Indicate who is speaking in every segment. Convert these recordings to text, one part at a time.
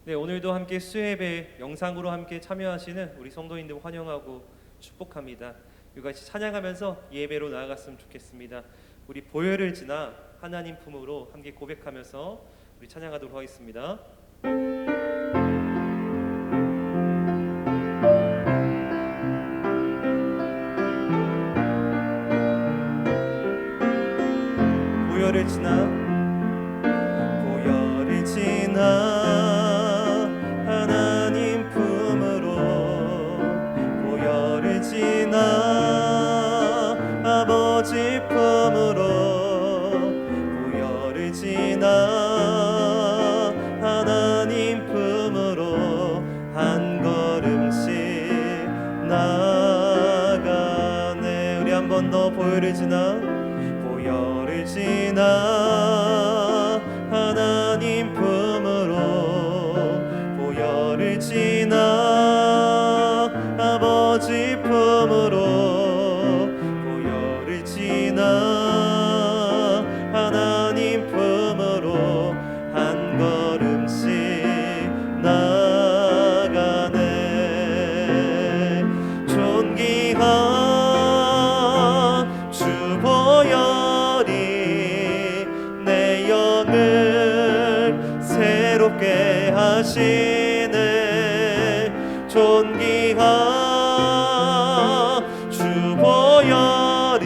Speaker 1: 네, 오늘도 함께 수예배 영상으로 함께 참여하시는 우리 성도님들 환영하고 축복합니다. 이같이 찬양하면서 예배로 나아갔으면 좋겠습니다. 우리 보혈을 지나 하나님 품으로 함께 고백하면서 우리 찬양하도록 하겠습니다. 보혈을 지나 하나님 품으로 보혈을 지나 아버지 품으로 보혈을 지나 하나님 품으로 한 걸음씩 나가네. 우리 한 번 더 보혈을 지나 하나님 품으로 보혈을 지나 아버지 품으로 보혈을 지나 하나님 품으로 한 걸음씩 나가네. 존귀한 주 보혈이 내 영을 새롭게 하시네. 존귀한 주 보혈이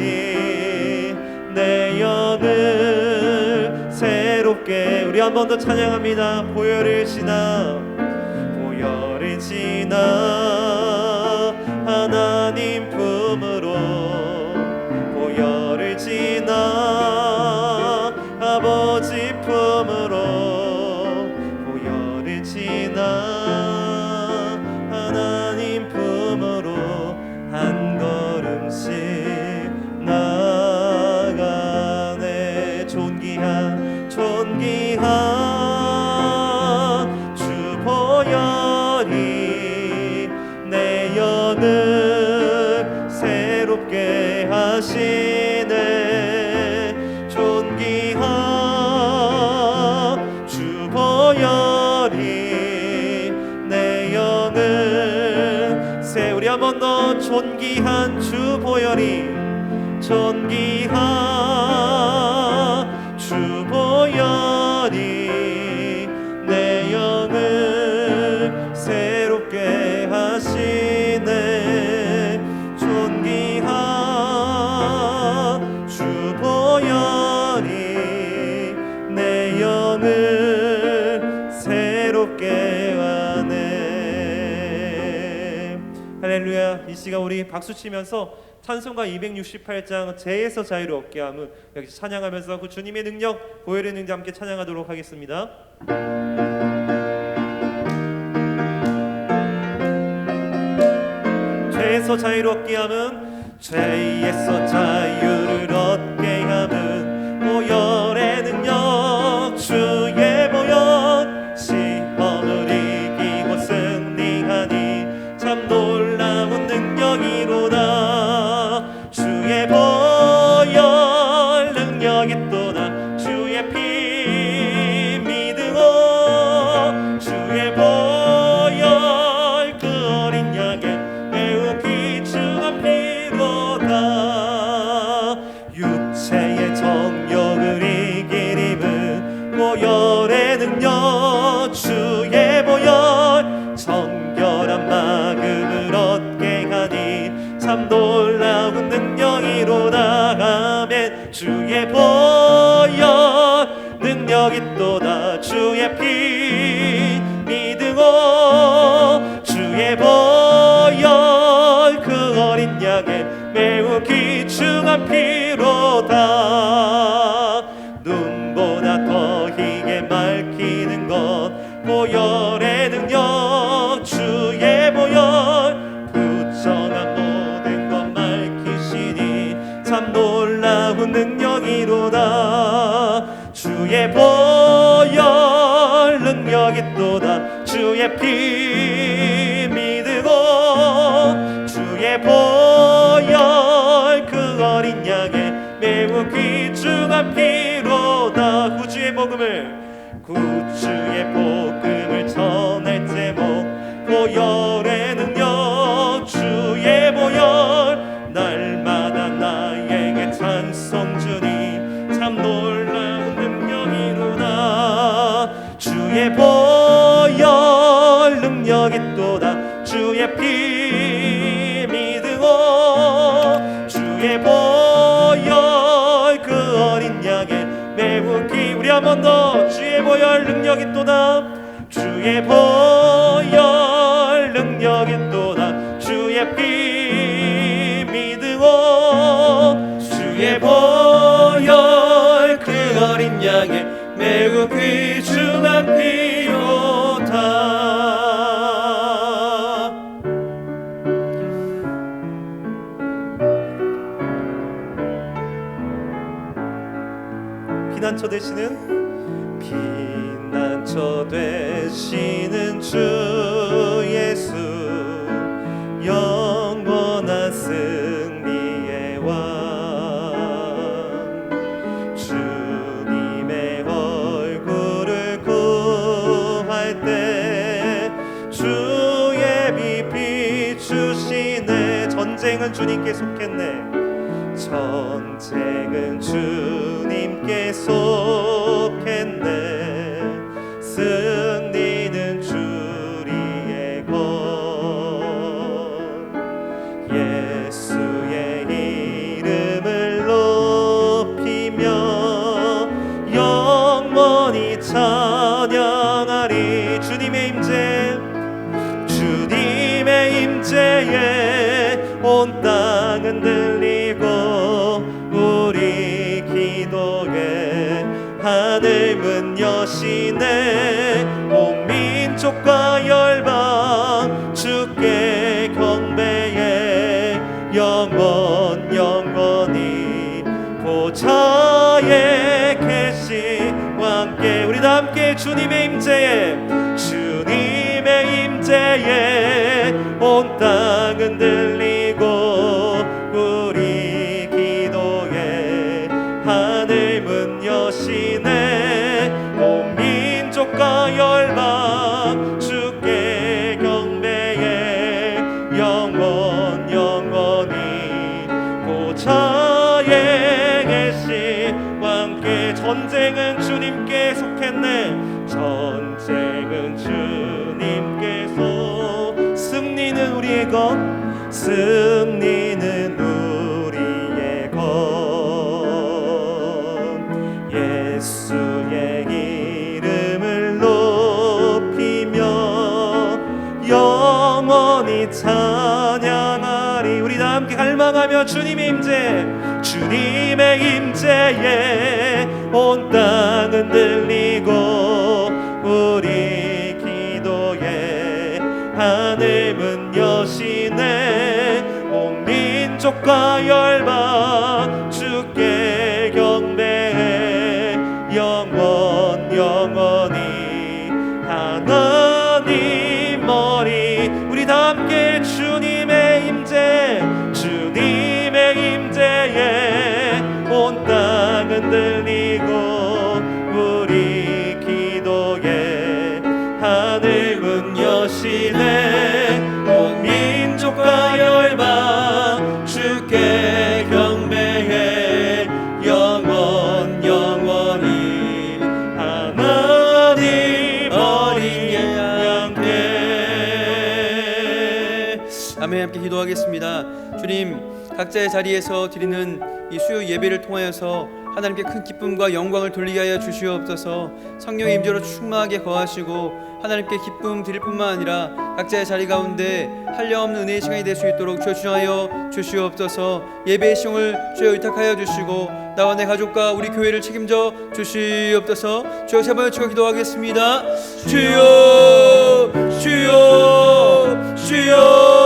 Speaker 1: 내 영을 새롭게. 우리 한 번 더 찬양합니다. 보혈을 지나 하나님 품으로 보혈을 지나 아버지 품으로 보혈을 지나 하나님 품으로 한 걸음씩 나가네. 존귀한 주 보혈이 내 영을 새롭게 하시네. 존귀한 주 보혈이 내 영을 우리 한 번 더. 존귀한 주 보혈이 주 보혈이 내 영을 새롭게 하시네. 존귀한 주 보혈이 내 영을 새롭게 하네. 할렐루야. 이 시간 우리 박수 치면서 찬송가 268장 죄에서 자유를 얻게 함은 여기서 찬양하면서 그 주님의 능력, 보혈의 능력 함께 찬양하도록 하겠습니다. 죄에서 자유를 얻게 함은 죄에서 자유를 얻게 함은 보혈의 능력, 주의 보혈. 시험을 이기고 승리하니 참 놀라운 능력이로다. 주의 보혈 능력이 또다. 주의 피 믿으오. 주의 보혈 그 어린 양의 매우 귀중한 피로다. 육체의 정욕을 이길 힘은 보혈의 능력. 주의 보혈 정결한 마음을 얻게 하니 참 놀라운 능력이로다. 아멘. 주의 보혈 능력이 또다. 주의 피 믿으오. 주의 보혈 그 어린 양의 매우 귀중한 피로다. 눈보다 더 희게 맑히는 것 보혈의 능력. 주의 보혈 부정한 모든 것 밝히시니 참 놀라운 능력이로다. 주의 보혈 능력이 또다. 주의 피 믿으고. 주의 보혈 그 어린 양의 매우 귀중한 피로다. 구주의 복음을 전하네. 보혈의 능력 주의 보혈 날마다 나에게 찬송 주니 참 놀라운 능력이로다 주의 보혈 능력이 또다 주의 피 믿으오 주의 보혈 그 어린 양의 매우 귀 우리 한 번 더 주의 보혈 능력이 또다 주의 보혈 능력이 또다 주의 피 믿으오 주의 보혈 그 어린 양의 매우 귀중한 피로다 피난처 되시는 피난처 되시는 주 예수 영원한 승리의 왕 주님의 얼굴을 구할 때 주의 빛 비추시네 전쟁은 주님께 속했네 전쟁은 주님께 속했네 승리는 주리의 것 예수의 이름을 높이며 영원히 찬양하리 주님의 임재 주님의 임재에 온 땅은 들리고 우리 기도에 하늘 문 여시네 온 민족과 열방 주께 경배해 영원히 보좌에 계신 왕께 우리 다 함께 주님의 임재에 온 땅은 들리고 우리 기도에 하늘 문 여시네 온 민족과 열방 주께 경배해 영원히 보좌에 계신 왕께 전쟁은 주님께 속했네 전쟁은 주님께서 승리는 우리의 것 승리는 우리의 것 예수의 이름을 높이며 영원히 찬양하리 우리 다 함께 갈망하며 주님의 임재에 온 땅은 들리고 우리 기도에 하늘 문 여시네 온 민족과 열방 주께 경배해 영원히 하나님 머리 우리 다 함께 주님의 임재에 온 땅은 들리고 우리 기도에 하늘 문 여시네 온 민족과 열방 주께 경배해 영원히 하나님 어린 양께
Speaker 2: 아멘. 함께 기도하겠습니다. 주님 각자의 자리에서 드리는 이 수요 예배를 통하여서 하나님께 큰 기쁨과 영광을 돌리게 하여 주시옵소서. 성령의 임재로 충만하게 거하시고 하나님께 기쁨 드릴 뿐만 아니라 각자의 자리 가운데 한량없는 은혜의 시간이 될 수 있도록 주여 주장하여 주시옵소서. 예배의 시험을 주여 의탁하여 주시고 나와 내 가족과 우리 교회를 책임져 주시옵소서. 주여 세 번 외치고 기도하겠습니다. 주여 주여 주여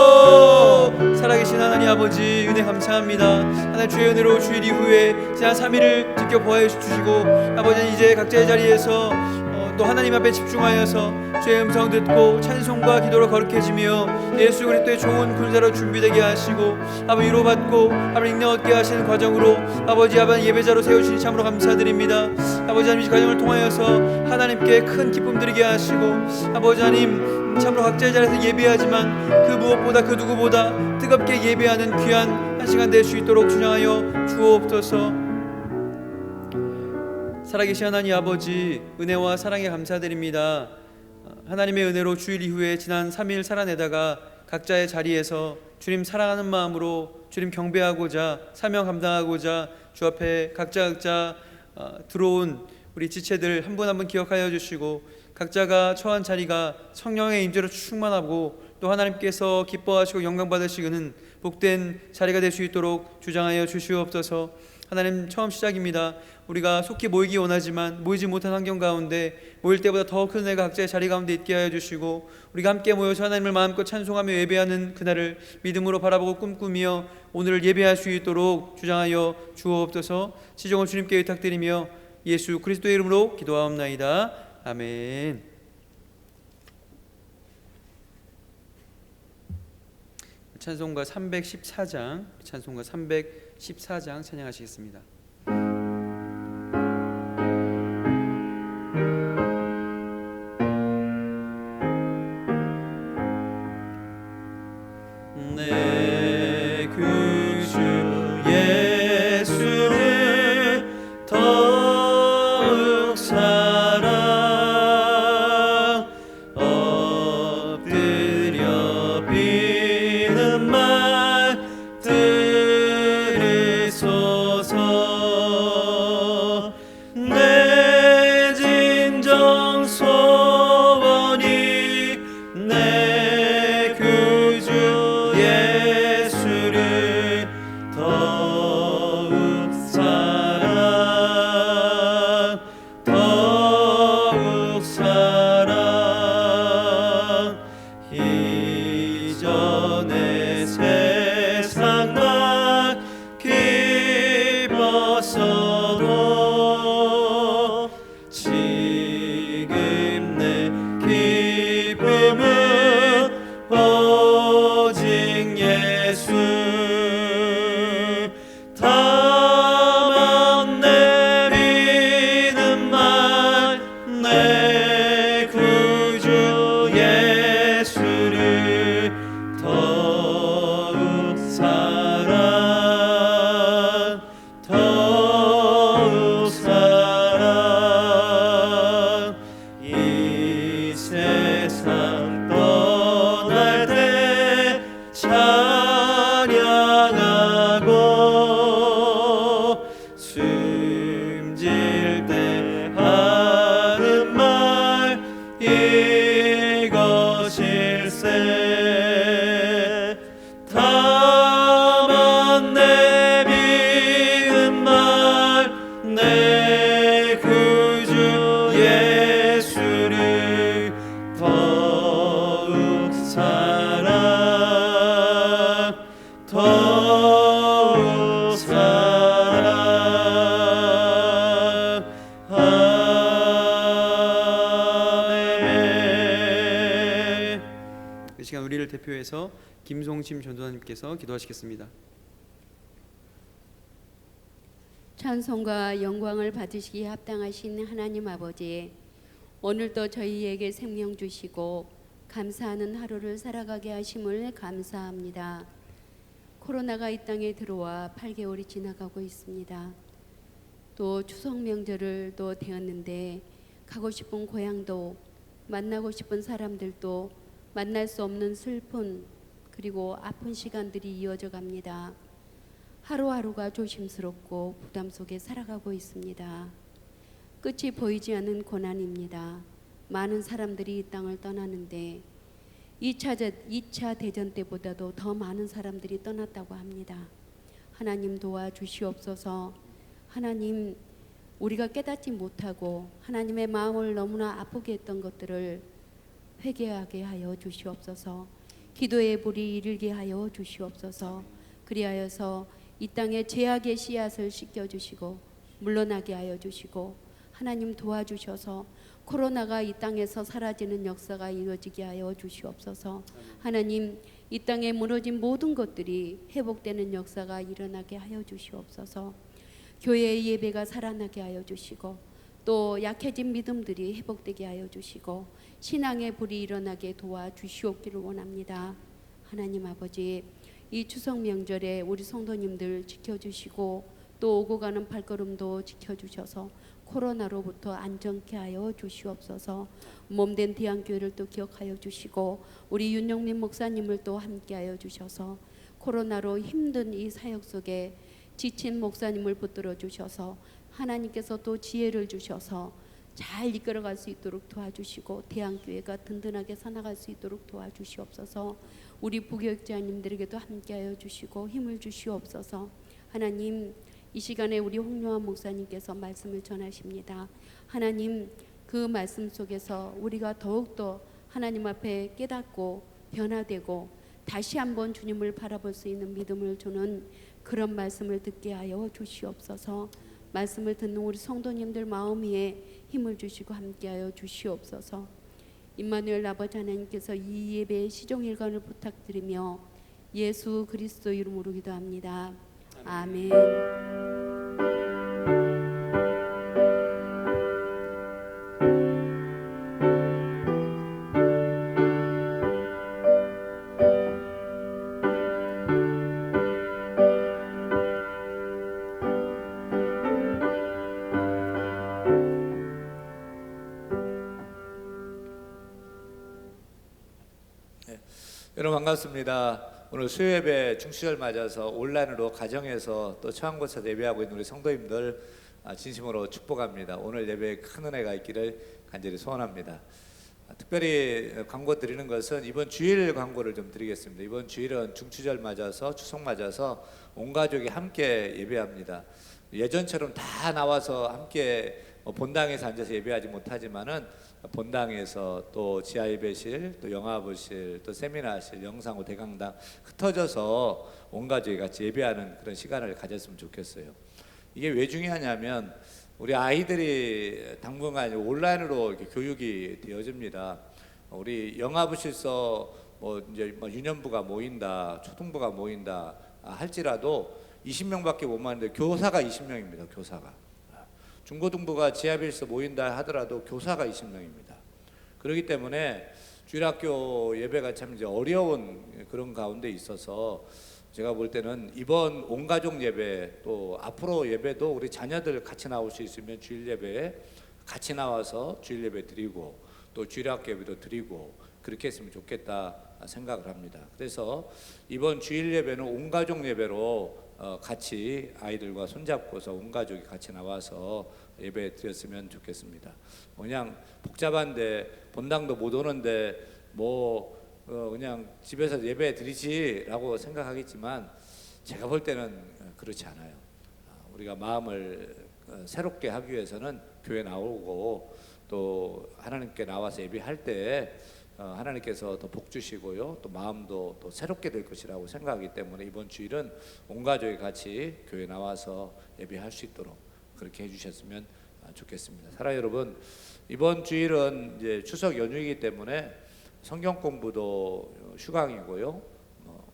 Speaker 2: 살아계신 하나님 아버지 은혜 감사합니다. 하나님 주의 은혜로 주일 이후에 지난 3일을 지켜보아 주시고 아버지 이제 각자의 자리에서 또 하나님 앞에 집중하여서 주의 음성 듣고 찬송과 기도로 거룩해지며 예수 그리스도의 좋은 군사로 준비되게 하시고 아버지 위로받고 아버지 능력 얻게 하시는 과정으로 아버지 예배자로 세우시니 참으로 감사드립니다. 아버지 하나님 이 과정을 통하여서 하나님께 큰 기쁨 드리게 하시고 아버지 하나님 참으로 각자의 자리에서 예배하지만 그 무엇보다 그 누구보다 뜨겁게 예배하는 귀한 한 시간 될 수 있도록 주장하여 주옵소서. 살아계신 하나님 아버지 은혜와 사랑에 감사드립니다. 하나님의 은혜로 주일 이후에 지난 3일 살아내다가 각자의 자리에서 주님 사랑하는 마음으로 주님 경배하고자 사명 감당하고자 주 앞에 각자 들어온 우리 지체들 한 분 한 분 기억하여 주시고 각자가 처한 자리가 성령의 임재로 충만하고 또 하나님께서 기뻐하시고 영광 받으시는 복된 자리가 될 수 있도록 주장하여 주시옵소서. 하나님 처음 시작입니다. 우리가 속히 모이기 원하지만 모이지 못한 환경 가운데 모일 때보다 더 큰 은혜가 각자의 자리 가운데 있게 하여 주시고 우리가 함께 모여서 하나님을 마음껏 찬송하며 예배하는 그날을 믿음으로 바라보고 꿈꾸며 오늘을 예배할 수 있도록 주장하여 주옵소서. 시종을 주님께 의탁드리며 예수 그리스도의 이름으로 기도하옵나이다. 아멘. 찬송가 314장 찬양하시겠습니다. 내 구주 예수를 더욱 사랑 엎드려 비는 말 들으소서. 내 진정 소원이 내 구주 예수를 더욱 사랑 이전에 세상 날 기뻤어도 지금 내 기쁨은 오직 예수. 다만 내 믿는 말 내 구주 예수를 더욱 사랑 이 세상 떠날 때 찬양하고 숨질 때 하는 말 이것일세. 다만 내 믿는 말 내 구주 예수를 더욱 사랑 아멘. 이 시간 우리를 대표해서 김송심 전도사님께서 기도하시겠습니다.
Speaker 3: 찬송과 영광을 받으시기에 합당하신 하나님 아버지, 오늘도 저희에게 생명 주시고 감사하는 하루를 살아가게 하심을 감사합니다. 코로나가 이 땅에 들어와 8개월이 지나가고 있습니다. 또 추석 명절을 또 되었는데 가고 싶은 고향도 만나고 싶은 사람들도 만날 수 없는 슬픈 그리고 아픈 시간들이 이어져 갑니다. 하루하루가 조심스럽고 부담 속에 살아가고 있습니다. 끝이 보이지 않는 고난입니다. 많은 사람들이 이 땅을 떠나는데 2차 대전 때보다도 더 많은 사람들이 떠났다고 합니다. 하나님 도와주시옵소서. 하나님, 우리가 깨닫지 못하고 하나님의 마음을 너무나 아프게 했던 것들을 회개하게 하여 주시옵소서. 기도의 불이 이르게 하여 주시옵소서. 그리하여서 이 땅에 죄악의 씨앗을 씻겨주시고 물러나게 하여 주시고 하나님 도와주셔서 코로나가 이 땅에서 사라지는 역사가 이루어지게 하여 주시옵소서. 하나님, 이 땅에 무너진 모든 것들이 회복되는 역사가 일어나게 하여 주시옵소서. 교회의 예배가 살아나게 하여 주시고 또 약해진 믿음들이 회복되게 하여 주시고 신앙의 불이 일어나게 도와주시옵기를 원합니다. 하나님 아버지, 이 추석 명절에 우리 성도님들 지켜주시고 또 오고 가는 발걸음도 지켜주셔서 코로나로부터 안전케 하여 주시옵소서. 몸된 대한교회를 또 기억하여 주시고 우리 윤영민 목사님을 또 함께하여 주셔서 코로나로 힘든 이 사역 속에 지친 목사님을 붙들어 주셔서 하나님께서 또 지혜를 주셔서 잘 이끌어갈 수 있도록 도와주시고 대한교회가 든든하게 살아갈 수 있도록 도와주시옵소서. 우리 부교육자님들에게도 함께하여 주시고 힘을 주시옵소서. 하나님, 이 시간에 우리 홍요한 목사님께서 말씀을 전하십니다. 하나님, 그 말씀 속에서 우리가 더욱더 하나님 앞에 깨닫고 변화되고 다시 한번 주님을 바라볼 수 있는 믿음을 주는 그런 말씀을 듣게 하여 주시옵소서. 말씀을 듣는 우리 성도님들 마음 위에 힘을 주시고 함께하여 주시옵소서. 임마누엘 아버지 하나님께서 이 예배의 시종일관을 부탁드리며 예수 그리스도 이름으로 기도합니다. 아멘.
Speaker 4: 여러분 반갑습니다. 오늘 수요예배 중시절 맞아서 온라인으로 가정에서 또 처한 곳에서 예배하고 있는 우리 성도님들 진심으로 축복합니다. 오늘 예배에 큰 은혜가 있기를 간절히 소원합니다. 특별히 광고 드리는 것은 이번 주일 광고를 좀 드리겠습니다. 이번 주일은 중추절 맞아서 추석 맞아서 온 가족이 함께 예배합니다. 예전처럼 다 나와서 함께 본당에서 앉아서 예배하지 못하지만은 본당에서 또 지하 예배실, 또 영화부실, 또 세미나실, 영상호 대강당 흩어져서 온 가족이 같이 예배하는 그런 시간을 가졌으면 좋겠어요. 이게 왜 중요하냐면 우리 아이들이 당분간 온라인으로 이렇게 교육이 되어집니다. 우리 영화부실서 이제 유년부가 모인다, 초등부가 모인다 할지라도 20명밖에 못 모이는데 교사가 20명입니다. 교사가. 중고등부가 지하빌서 모인다 하더라도 교사가 20명입니다. 그렇기 때문에 주일학교 예배가 참 이제 어려운 그런 가운데 있어서 제가 볼 때는 이번 온가족 예배 또 앞으로 예배도 우리 자녀들 같이 나올 수 있으면 주일 예배에 같이 나와서 주일 예배 드리고 또 주일학교 예배도 드리고 그렇게 했으면 좋겠다 생각을 합니다. 그래서 이번 주일 예배는 온가족 예배로 같이 아이들과 손잡고서 온 가족이 같이 나와서 예배 드렸으면 좋겠습니다. 그냥 복잡한데 본당도 못 오는데 그냥 집에서 예배 드리지라고 생각하겠지만 제가 볼 때는 그렇지 않아요. 우리가 마음을 새롭게 하기 위해서는 교회 나오고 또 하나님께 나와서 예배할 때 하나님께서 더 복 주시고요, 또 마음도 또 새롭게 될 것이라고 생각하기 때문에 이번 주일은 온 가족이 같이 교회 나와서 예배할 수 있도록 그렇게 해주셨으면 좋겠습니다. 사랑 여러분, 이번 주일은 이제 추석 연휴이기 때문에 성경 공부도 휴강이고요,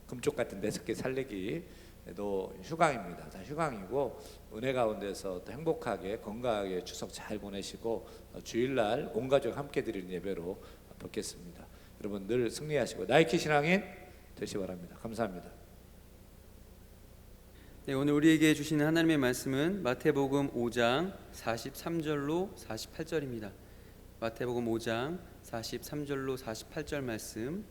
Speaker 4: 금쪽 같은 4개 살리기도 휴강입니다. 다 휴강이고 은혜 가운데서 또 행복하게 건강하게 추석 잘 보내시고 주일날 온 가족 함께 드리는 예배로 뵙겠습니다. 여러분 늘 승리하시고 나이키 신앙인 되시 바랍니다. 감사합니다.
Speaker 2: 네, 오늘 우리에게 주시는 하나님의 말씀은 마태복음 5장 43절로 48절입니다. 마태복음 5장 43절로 48절 말씀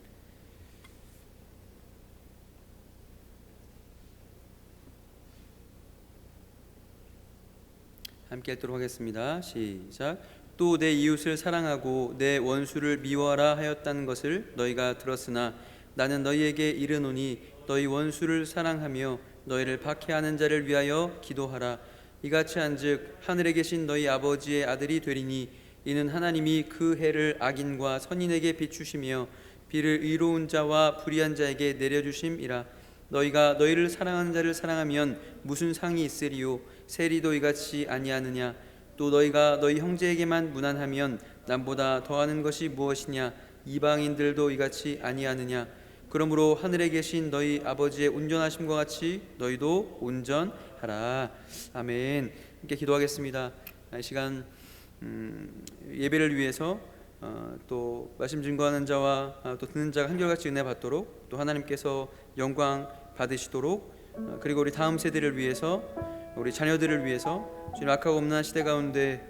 Speaker 2: 함께 읽도록 하겠습니다. 시작. 또 내 이웃을 사랑하고 내 원수를 미워하라 하였다는 것을 너희가 들었으나 나는 너희에게 이르노니 너희 원수를 사랑하며 너희를 박해하는 자를 위하여 기도하라. 이같이 한즉 하늘에 계신 너희 아버지의 아들이 되리니 이는 하나님이 그 해를 악인과 선인에게 비추시며 비를 의로운 자와 불의한 자에게 내려주심이라. 너희가 너희를 사랑하는 자를 사랑하면 무슨 상이 있으리요? 세리도 이같이 아니하느냐? 또 너희가 너희 형제에게만 무난하면 남보다 더하는 것이 무엇이냐? 이방인들도 이같이 아니하느냐? 그러므로 하늘에 계신 너희 아버지의 온전하심과 같이 너희도 온전하라. 아멘. 함께 기도하겠습니다. 이 시간 예배를 위해서 또 말씀 증거하는 자와 또 듣는 자가 한결같이 은혜 받도록, 또 하나님께서 영광 받으시도록, 그리고 우리 다음 세대를 위해서, 우리 자녀들을 위해서 주님 악하고 없는 시대 가운데,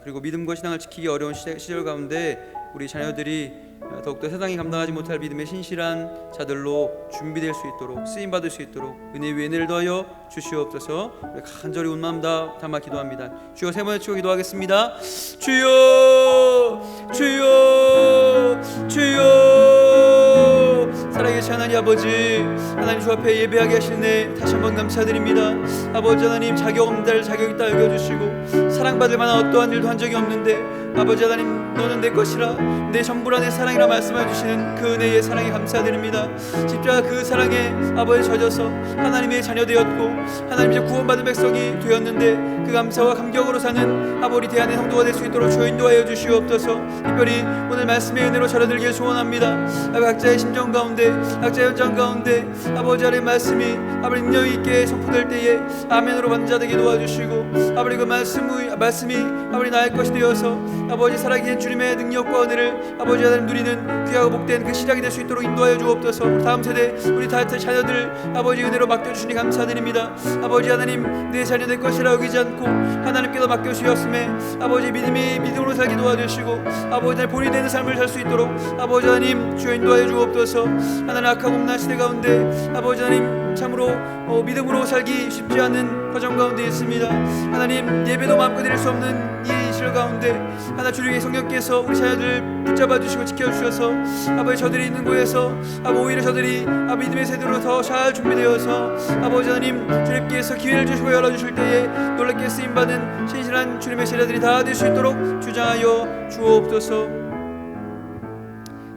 Speaker 2: 그리고 믿음과 신앙을 지키기 어려운 시절 가운데 우리 자녀들이 더욱더 세상이 감당하지 못할 믿음의 신실한 자들로 준비될 수 있도록, 쓰임받을 수 있도록 은혜 위에 은혜를 더하여 주시옵소서. 우리 간절히 온 마음 다 담아 기도합니다. 주여, 세 번째 치고 기도하겠습니다. 주여, 주여, 주여. 살아계신 하나님 아버지, 하나님 주 앞에 예배하게 하시네 다시 한번 감사드립니다. 아버지 하나님, 자격 없는 자를 자격 있다 여겨주시고 사랑받을 만한 어떠한 일도 한 적이 없는데 아버지 하나님, 너는 내 것이라, 내 전부라, 내 사랑이라 말씀해 주시는 그 은혜의 사랑에 감사드립니다. 십자가 그 사랑에 아버지 젖어서 하나님의 자녀 되었고 하나님 이제 구원받은 백성이 되었는데 그 감사와 감격으로 사는 아버지 대안의 성도가 될 수 있도록 주여 인도하여 주시옵소서. 특별히 오늘 말씀의 은혜로 저려들길 소원합니다. 각자의 심정 가운데, 각자의 현장 가운데 아버지 하나님 말씀이 아버지 능력 있게 선포될 때에 아멘으로 받는 자 되게 도와주시고, 아버지 그 말씀이 아버지 나의 것이 되어서 아버지 살아계신 주님의 능력과 은혜를 아버지 하나님 누리는 귀하고 복된 그 시작이 될 수 있도록 인도하여 주옵소서. 우리 다음 세대, 우리 다윗의 자녀들 아버지 은혜로 맡겨주시니 감사드립니다. 아버지 하나님, 내 자녀 내 것이라 여기지 않고 하나님께도 맡겨주셨음에 아버지 믿음으로 살게 도와주시고 아버지 하나님 본이 되는 삶을 살 수 있도록 아버지 하나님 주여 인도하여 주옵소서. 하나님 악하고 없는 시대 가운데 아버지 하나님 참으로 믿음으로 살기 쉽지 않은 과정 가운데 있습니다. 하나님, 예배도 마음껏 드릴 수 없는 이 시절 가운데 하나 주님의 성령께서 우리 자녀들 붙잡아 주시고 지켜주셔서 아버지 저들이 있는 곳에서 오히려 저들이 믿음의 세대로 더 잘 준비되어서 아버지 하나님 주님께서 기회를 주시고 열어주실 때에 놀랍게 쓰임받은 신실한 주님의 제자들이 다 될 수 있도록 주장하여 주옵소서.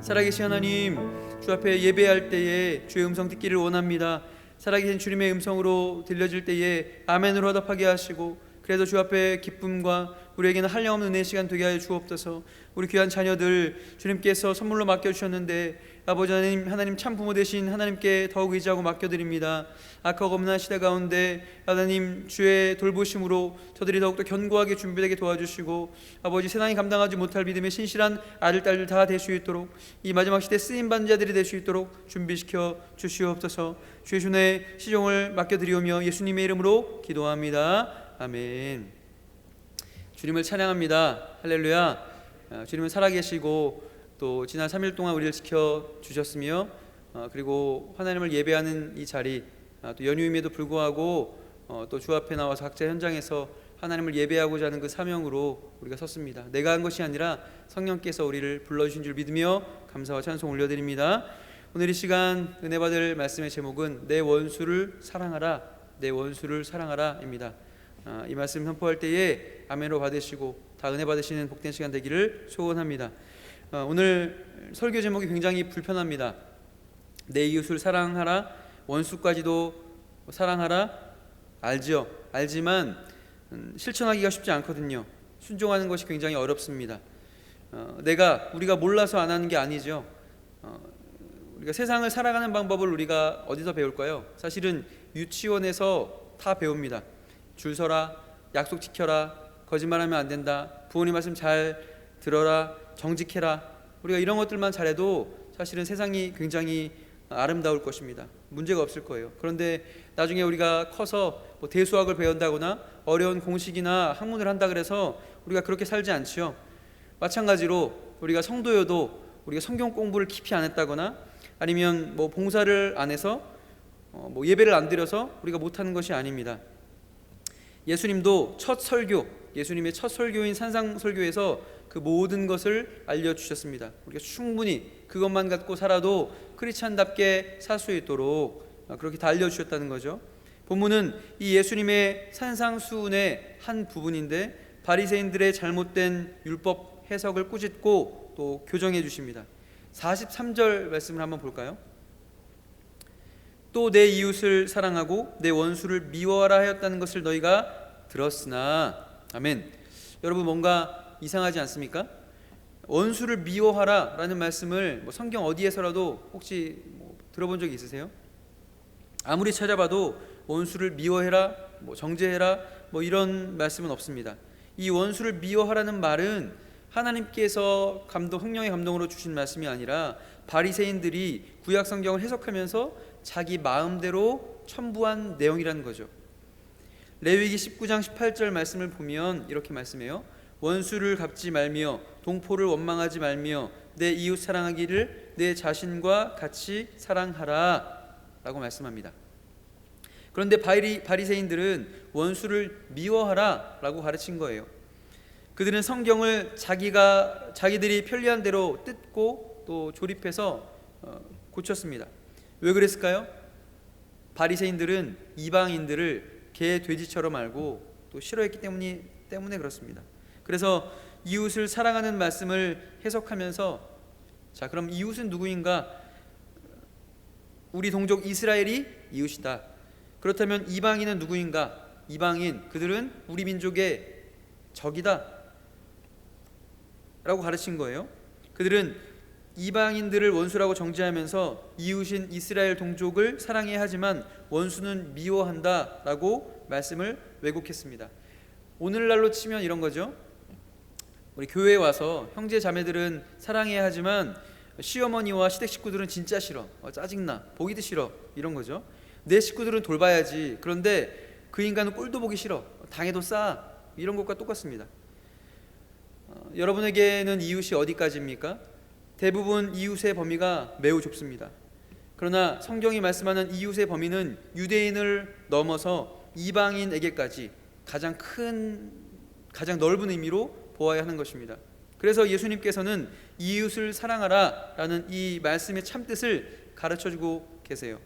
Speaker 2: 살아계신 하나님, 주 앞에 예배할 때에 주의 음성 듣기를 원합니다. 살아계신 주님의 음성으로 들려질 때에 아멘으로 화답하게 하시고, 그래도 주 앞에 기쁨과 우리에게는 한량없는 은혜의 시간 되게 하여 주옵소서. 우리 귀한 자녀들 주님께서 선물로 맡겨주셨는데 아버지 하나님 참 부모 되신 하나님께 더욱 의지하고 맡겨드립니다. 악하고 없는 시대 가운데 하나님 주의 돌보심으로 저들이 더욱더 견고하게 준비되게 도와주시고 아버지 세상이 감당하지 못할 믿음의 신실한 아들 딸들 다 될 수 있도록, 이 마지막 시대 쓰임받는 자들이 될 수 있도록 준비시켜 주시옵소서. 주의 손에 시종을 맡겨드리오며 예수님의 이름으로 기도합니다. 아멘. 주님을 찬양합니다. 할렐루야. 주님은 살아계시고 또 지난 3일 동안 우리를 지켜주셨으며 그리고 하나님을 예배하는 이 자리, 또 연휴임에도 불구하고 또 주 앞에 나와서 각자 현장에서 하나님을 예배하고자 하는 그 사명으로 우리가 섰습니다. 내가 한 것이 아니라 성령께서 우리를 불러주신 줄 믿으며 감사와 찬송 올려드립니다. 오늘 이 시간 은혜 받을 말씀의 제목은 내 원수를 사랑하라, 내 원수를 사랑하라입니다. 이 말씀 선포할 때에 아멘으로 받으시고 다 은혜 받으시는 복된 시간 되기를 소원합니다. 오늘 설교 제목이 굉장히 불편합니다. 내 이웃을 사랑하라, 원수까지도 사랑하라. 알죠? 알지만 실천하기가 쉽지 않거든요. 순종하는 것이 굉장히 어렵습니다. 우리가 몰라서 안 하는 게 아니죠. 우리가 세상을 살아가는 방법을 우리가 어디서 배울까요? 사실은 유치원에서 다 배웁니다. 줄 서라, 약속 지켜라, 거짓말하면 안 된다, 부모님 말씀 잘 들어라, 정직해라. 우리가 이런 것들만 잘해도 사실은 세상이 굉장히 아름다울 것입니다. 문제가 없을 거예요. 그런데 나중에 우리가 커서 대수학을 배운다거나 어려운 공식이나 학문을 한다 그래서 우리가 그렇게 살지 않지요. 마찬가지로 우리가 성도여도 우리가 성경 공부를 깊이 안 했다거나 아니면 봉사를 안 해서 예배를 안 드려서 우리가 못하는 것이 아닙니다. 예수님도 예수님의 첫 설교인 산상설교에서 그 모든 것을 알려주셨습니다. 우리가 충분히 그것만 갖고 살아도 크리스찬답게 살 수 있도록 그렇게 다 알려주셨다는 거죠. 본문은 이 예수님의 산상수훈의 한 부분인데 바리새인들의 잘못된 율법 해석을 꾸짖고 또 교정해 주십니다. 43절 말씀을 한번 볼까요? 또 내 이웃을 사랑하고 내 원수를 미워하라 하였다는 것을 너희가 들었으나. 아멘. 여러분, 뭔가 이상하지 않습니까? 원수를 미워하라라는 말씀을 성경 어디에서라도 혹시 들어본 적이 있으세요? 아무리 찾아봐도 원수를 미워해라, 정죄해라 이런 말씀은 없습니다. 이 원수를 미워하라는 말은 하나님께서 성령의 감동으로 주신 말씀이 아니라 바리새인들이 구약 성경을 해석하면서 자기 마음대로 첨부한 내용이라는 거죠. 레위기 19장 18절 말씀을 보면 이렇게 말씀해요. 원수를 갚지 말며 동포를 원망하지 말며 내 이웃 사랑하기를 내 자신과 같이 사랑하라 라고 말씀합니다. 그런데 바리새인들은 원수를 미워하라 라고 가르친 거예요. 그들은 성경을 자기들이 편리한 대로 뜯고 또 조립해서 고쳤습니다. 왜 그랬을까요? 바리새인들은 이방인들을 개 돼지처럼 알고 또 싫어했기 때문에 그렇습니다. 그래서 이웃을 사랑하는 말씀을 해석하면서 자, 그럼 이웃은 누구인가? 우리 동족 이스라엘이 이웃이다. 그렇다면 이방인은 누구인가? 이방인, 그들은 우리 민족의 적이다 라고 가르친 거예요. 그들은 이방인들을 원수라고 정죄하면서 이웃인 이스라엘 동족을 사랑해야 하지만 원수는 미워한다 라고 말씀을 왜곡했습니다. 오늘날로 치면 이런 거죠. 우리 교회에 와서 형제 자매들은 사랑해야 하지만 시어머니와 시댁 식구들은 진짜 싫어, 짜증나, 보기도 싫어, 이런 거죠. 내 식구들은 돌봐야지, 그런데 그 인간은 꼴도 보기 싫어, 당해도 싸, 이런 것과 똑같습니다. 여러분에게는 이웃이 어디까지입니까? 대부분 이웃의 범위가 매우 좁습니다. 그러나 성경이 말씀하는 이웃의 범위는 유대인을 넘어서 이방인에게까지 가장 넓은 의미로 보아야 하는 것입니다. 그래서 예수님께서는 이웃을 사랑하라 라는 이 말씀의 참뜻을 가르쳐주고 계세요.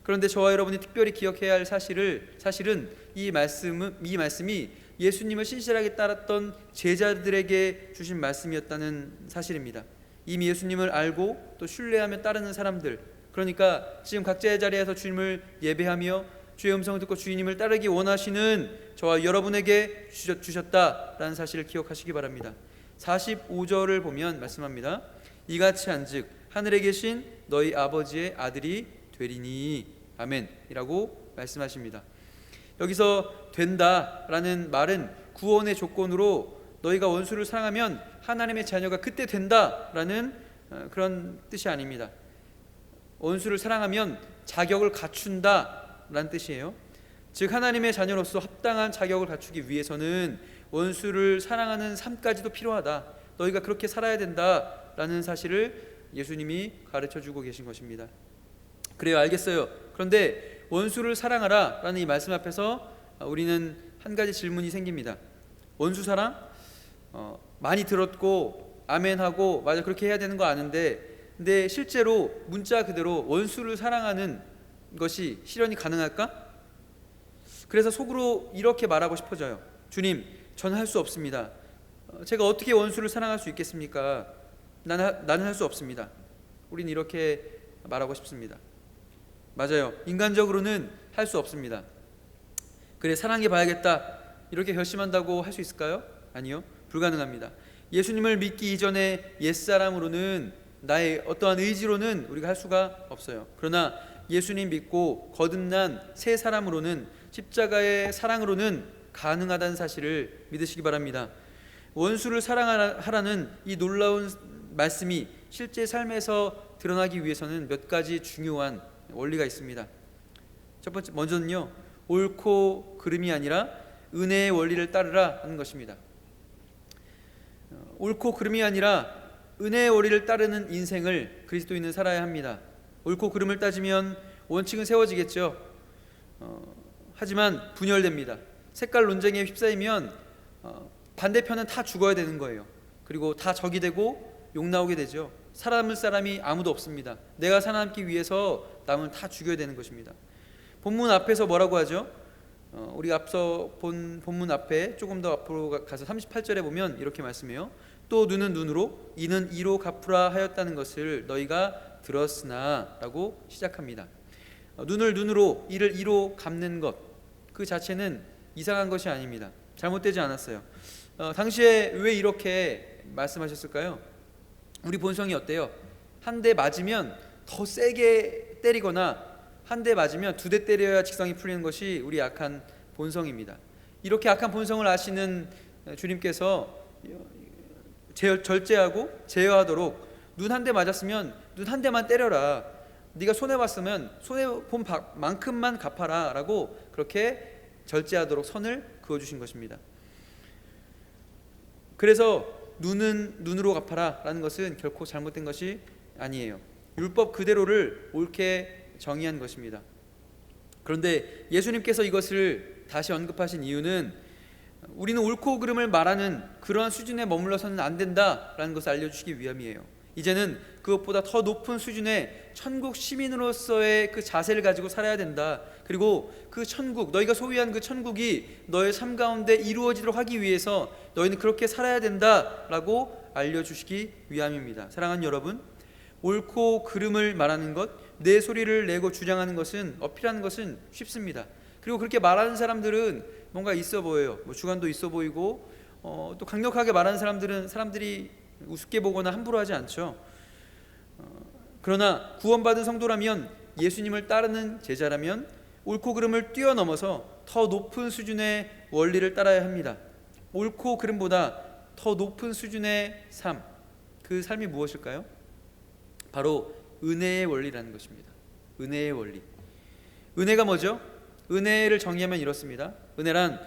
Speaker 2: 그런데 저와 여러분이 특별히 기억해야 할 사실은 이 말씀이 예수님을 신실하게 따랐던 제자들에게 주신 말씀이었다는 사실입니다. 이미 예수님을 알고 또 신뢰하며 따르는 사람들, 그러니까 지금 각자의 자리에서 주님을 예배하며 주의 음성을 듣고 주님을 따르기 원하시는 저와 여러분에게 주셨다라는 사실을 기억하시기 바랍니다. 45절을 보면 말씀합니다. 이같이 한즉 하늘에 계신 너희 아버지의 아들이 되리니 아멘 이라고 말씀하십니다. 여기서 된다라는 말은 구원의 조건으로 너희가 원수를 사랑하면 하나님의 자녀가 그때 된다라는 그런 뜻이 아닙니다. 원수를 사랑하면 자격을 갖춘다라는 뜻이에요. 즉 하나님의 자녀로서 합당한 자격을 갖추기 위해서는 원수를 사랑하는 삶까지도 필요하다. 너희가 그렇게 살아야 된다라는 사실을 예수님이 가르쳐주고 계신 것입니다. 그래요, 알겠어요. 그런데 원수를 사랑하라 라는 이 말씀 앞에서 우리는 한 가지 질문이 생깁니다. 원수 사랑? 많이 들었고 아멘하고 맞아 그렇게 해야 되는 거 아는데, 근데 실제로 문자 그대로 원수를 사랑하는 것이 실현이 가능할까? 그래서 속으로 이렇게 말하고 싶어져요. 주님, 저는 할 수 없습니다. 제가 어떻게 원수를 사랑할 수 있겠습니까? 나는 할 수 없습니다. 우린 이렇게 말하고 싶습니다. 맞아요. 인간적으로는 할 수 없습니다. 그래, 사랑해 봐야겠다 이렇게 결심한다고 할 수 있을까요? 아니요, 불가능합니다. 예수님을 믿기 이전에 옛사람으로는, 나의 어떠한 의지로는 우리가 할 수가 없어요. 그러나 예수님 믿고 거듭난 새 사람으로는, 십자가의 사랑으로는 가능하다는 사실을 믿으시기 바랍니다. 원수를 사랑하라는 이 놀라운 말씀이 실제 삶에서 드러나기 위해서는 몇 가지 중요한 원리가 있습니다. 첫 번째, 먼저는요, 옳고 그름이 아니라 은혜의 원리를 따르라 하는 것입니다. 옳고 그름이 아니라 은혜의 원리를 따르는 인생을 그리스도인은 살아야 합니다. 옳고 그름을 따지면 원칙은 세워지겠죠. 하지만 분열됩니다. 색깔 논쟁에 휩싸이면 반대편은 다 죽어야 되는 거예요. 그리고 다 적이 되고 욕 나오게 되죠. 살아남을 사람이 아무도 없습니다. 내가 살아남기 위해서 남을 다 죽여야 되는 것입니다. 본문 앞에서 뭐라고 하죠? 우리가 앞서 본 본문 앞에 조금 더 앞으로 가서 38절에 보면 이렇게 말씀해요. 또 눈은 눈으로 이는 이로 갚으라 하였다는 것을 너희가 들었으나 라고 시작합니다. 눈을 눈으로 이를 이로 갚는 것, 그 자체는 이상한 것이 아닙니다. 잘못되지 않았어요. 당시에 왜 이렇게 말씀하셨을까요? 우리 본성이 어때요? 한 대 맞으면 더 세게 때리거나 한 대 맞으면 두 대 때려야 직성이 풀리는 것이 우리 악한 본성입니다. 이렇게 악한 본성을 아시는 주님께서 절제하고 제어하도록 눈 한 대 맞았으면 눈 한 대만 때려라, 네가 손해 봤으면 손해 본 만큼만 갚아라 라고 그렇게 절제하도록 선을 그어주신 것입니다. 그래서 눈은 눈으로 갚아라 라는 것은 결코 잘못된 것이 아니에요. 율법 그대로를 옳게 정의한 것입니다. 그런데 예수님께서 이것을 다시 언급하신 이유는 우리는 옳고 그름을 말하는 그러한 수준에 머물러서는 안 된다라는 것을 알려주시기 위함이에요. 이제는 그것보다 더 높은 수준의 천국 시민으로서의 그 자세를 가지고 살아야 된다. 그리고 그 천국, 너희가 소유한 그 천국이 너의 삶 가운데 이루어지도록 하기 위해서 너희는 그렇게 살아야 된다라고 알려주시기 위함입니다. 사랑하는 여러분, 옳고 그름을 말하는 것, 내 소리를 내고 주장하는 것은, 어필하는 것은 쉽습니다. 그리고 그렇게 말하는 사람들은 뭔가 있어 보여요. 주관도 있어 보이고 또 강력하게 말하는 사람들은 사람들이 우습게 보거나 함부로 하지 않죠. 그러나 구원받은 성도라면, 예수님을 따르는 제자라면 옳고 그름을 뛰어넘어서 더 높은 수준의 원리를 따라야 합니다. 옳고 그름보다 더 높은 수준의 삶, 그 삶이 무엇일까요? 바로 은혜의 원리라는 것입니다. 은혜의 원리. 은혜가 뭐죠? 은혜를 정의하면 이렇습니다. 은혜란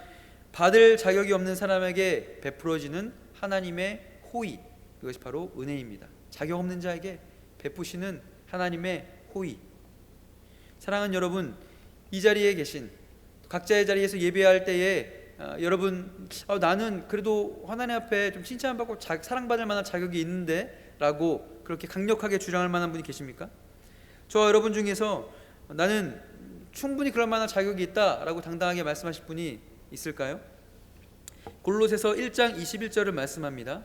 Speaker 2: 받을 자격이 없는 사람에게 베풀어지는 하나님의 호의, 그것이 바로 은혜입니다. 자격 없는 자에게 베푸시는 하나님의 호의. 사랑하는 여러분, 이 자리에 계신 각자의 자리에서 예배할 때에 여러분, 나는 그래도 하나님 앞에 좀 칭찬받고 사랑받을 만한 자격이 있는데 라고 그렇게 강력하게 주장할 만한 분이 계십니까? 저와 여러분 중에서 나는 충분히 그럴 만한 자격이 있다라고 당당하게 말씀하실 분이 있을까요? 골로새서 1장 21절을 말씀합니다.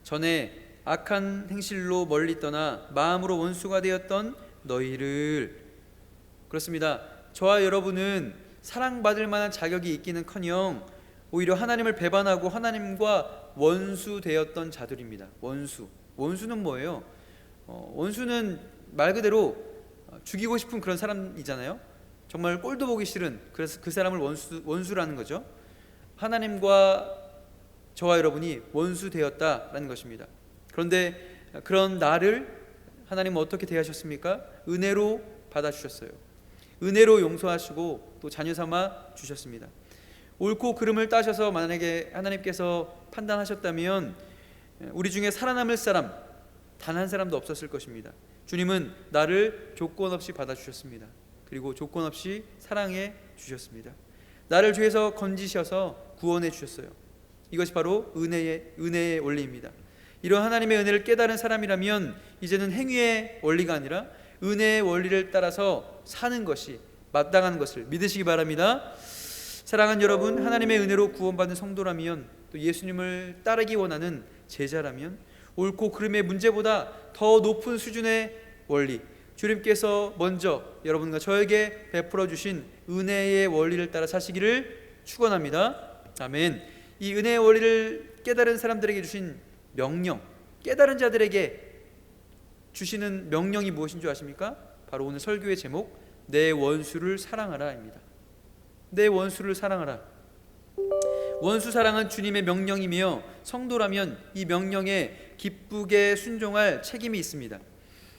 Speaker 2: 전에 악한 행실로 멀리 떠나 마음으로 원수가 되었던 너희를. 그렇습니다. 저와 여러분은 사랑받을 만한 자격이 있기는커녕 오히려 하나님을 배반하고 하나님과 원수되었던 자들입니다. 원수는 뭐예요? 원수는 말 그대로 죽이고 싶은 그런 사람이잖아요. 정말 꼴도 보기 싫은, 그래서 그 사람을 원수라는 거죠. 하나님과 저와 여러분이 원수되었다라는 것입니다. 그런데 그런 나를 하나님은 어떻게 대하셨습니까? 은혜로 받아주셨어요. 은혜로 용서하시고 또 자녀 삼아 주셨습니다. 옳고 그름을 따셔서 만약에 하나님께서 판단하셨다면 우리 중에 살아남을 사람 단 한 사람도 없었을 것입니다. 주님은 나를 조건 없이 받아주셨습니다. 그리고 조건 없이 사랑해 주셨습니다. 나를 죄에서 건지셔서 구원해 주셨어요. 이것이 바로 은혜의 원리입니다. 이런 하나님의 은혜를 깨달은 사람이라면 이제는 행위의 원리가 아니라 은혜의 원리를 따라서 사는 것이 마땅한 것을 믿으시기 바랍니다. 사랑하는 여러분, 하나님의 은혜로 구원받은 성도라면, 또 예수님을 따르기 원하는 제자라면 옳고 그름의 문제보다 더 높은 수준의 원리, 주님께서 먼저 여러분과 저에게 베풀어 주신 은혜의 원리를 따라 사시기를 축원합니다. 아멘. 이 은혜의 원리를 깨달은 사람들에게 주신 명령, 깨달은 자들에게 주시는 명령이 무엇인 줄 아십니까? 바로 오늘 설교의 제목, 내 원수를 사랑하라입니다. 내 원수를 사랑하라. 원수 사랑은 주님의 명령이며 성도라면 이 명령에 기쁘게 순종할 책임이 있습니다.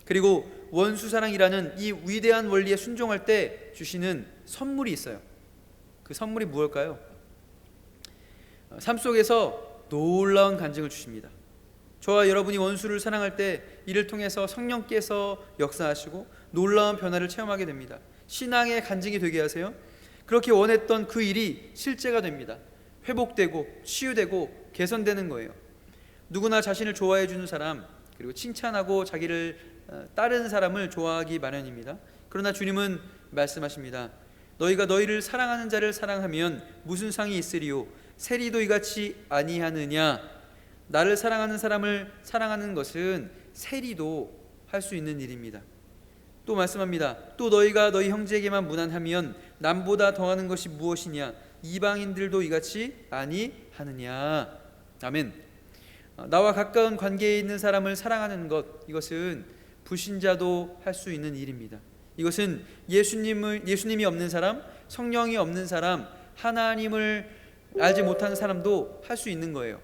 Speaker 2: 그리고 원수 사랑이라는 이 위대한 원리에 순종할 때 주시는 선물이 있어요. 그 선물이 무엇일까요? 삶 속에서 놀라운 간증을 주십니다. 저와 여러분이 원수를 사랑할 때 이를 통해서 성령께서 역사하시고 놀라운 변화를 체험하게 됩니다. 신앙의 간증이 되게 하세요. 그렇게 원했던 그 일이 실제가 됩니다. 회복되고 치유되고 개선되는 거예요. 누구나 자신을 좋아해 주는 사람, 그리고 칭찬하고 자기를 따르는 사람을 좋아하기 마련입니다. 그러나 주님은 말씀하십니다. 너희가 너희를 사랑하는 자를 사랑하면 무슨 상이 있으리요? 세리도 이같이 아니하느냐? 나를 사랑하는 사람을 사랑하는 것은 세리도 할 수 있는 일입니다. 또 말씀합니다. 또 너희가 너희 형제에게만 무난하면 남보다 더하는 것이 무엇이냐? 이방인들도 이같이 아니하느냐? 아멘. 나와 가까운 관계에 있는 사람을 사랑하는 것, 이것은 불신자도 할 수 있는 일입니다. 이것은 예수님이 없는 사람, 성령이 없는 사람, 하나님을 알지 못하는 사람도 할 수 있는 거예요.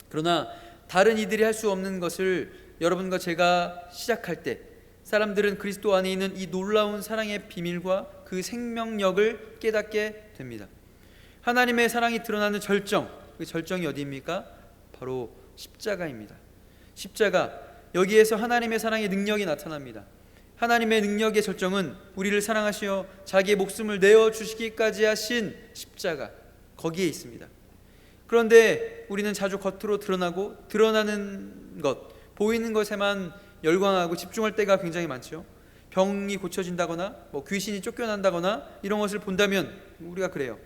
Speaker 2: 그러나 다른 이들이 할 수 없는 것을 여러분과 제가 시작할 때 사람들은 그리스도 안에 있는 이 놀라운 사랑의 비밀과 그 생명력을 깨닫게 됩니다. 하나님의 사랑이 드러나는 절정, 그 절정이 어디입니까? 바로 십자가입니다. 십자가, 여기에서 하나님의 사랑의 능력이 나타납니다. 하나님의 능력의 절정은 우리를 사랑하시어 자기의 목숨을 내어주시기까지 하신 십자가, 거기에 있습니다. 그런데 우리는 자주 겉으로 드러나는 것, 보이는 것에만 열광하고 집중할 때가 굉장히 많죠. 병이 고쳐진다거나 귀신이 쫓겨난다거나 이런 것을 본다면 우리가 그래요.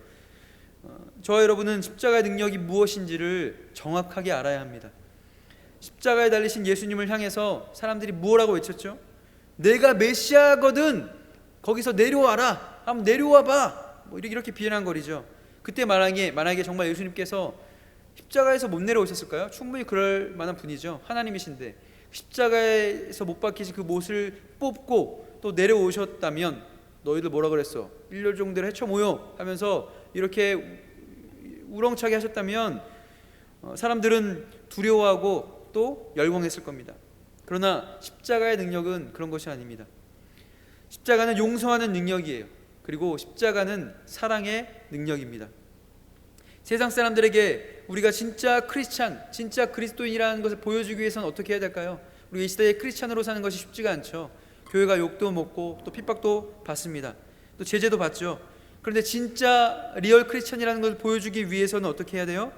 Speaker 2: 저와 여러분은 십자가의 능력이 무엇인지를 정확하게 알아야 합니다. 십자가에 달리신 예수님을 향해서 사람들이 뭐라고 외쳤죠? 내가 메시아거든, 거기서 내려와라, 한번 내려와봐, 이렇게 비난거리죠. 그때 만약에 정말 예수님께서 십자가에서 못 내려오셨을까요? 충분히 그럴 만한 분이죠. 하나님이신데 십자가에서 못 박히신 그 못을 뽑고 또 내려오셨다면 너희들 뭐라 그랬어? 일렬종대로 헤쳐 모여 하면서 이렇게 우렁차게 하셨다면 사람들은 두려워하고 또 열광했을 겁니다. 그러나 십자가의 능력은 그런 것이 아닙니다. 십자가는 용서하는 능력이에요. 그리고 십자가는 사랑의 능력입니다. 세상 사람들에게 우리가 진짜 크리스찬, 진짜 그리스도인이라는 것을 보여주기 위해서는 어떻게 해야 될까요? 우리가 이 시대에 크리스찬으로 사는 것이 쉽지가 않죠. 교회가 욕도 먹고 또 핍박도 받습니다. 또 제재도 받죠. 그런데 진짜 리얼 크리스찬이라는 것을 보여주기 위해서는 어떻게 해야 돼요?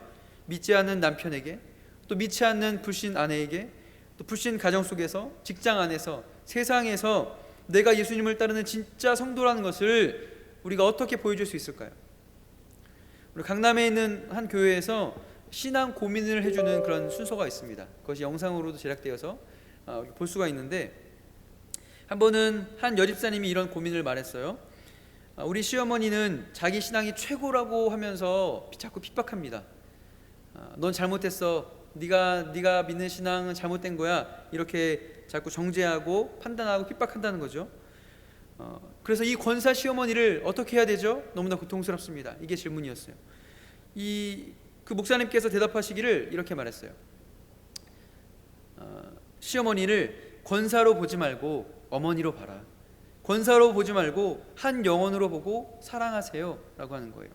Speaker 2: 믿지 않는 남편에게, 또 믿지 않는 불신 아내에게, 또 불신 가정 속에서, 직장 안에서, 세상에서 내가 예수님을 따르는 진짜 성도라는 것을 우리가 어떻게 보여줄 수 있을까요? 우리 강남에 있는 한 교회에서 신앙 고민을 해주는 그런 순서가 있습니다. 그것이 영상으로도 제작되어서 볼 수가 있는데, 한 번은 한 여집사님이 이런 고민을 말했어요. 우리 시어머니는 자기 신앙이 최고라고 하면서 자꾸 핍박합니다. 넌 잘못했어, 네가 믿는 신앙은 잘못된 거야, 이렇게 자꾸 정죄하고 판단하고 핍박한다는 거죠. 그래서 이 권사 시어머니를 어떻게 해야 되죠? 너무나 고통스럽습니다. 이게 질문이었어요. 그 목사님께서 대답하시기를 이렇게 말했어요. 시어머니를 권사로 보지 말고 어머니로 봐라. 권사로 보지 말고 한 영혼으로 보고 사랑하세요 라고 하는 거예요.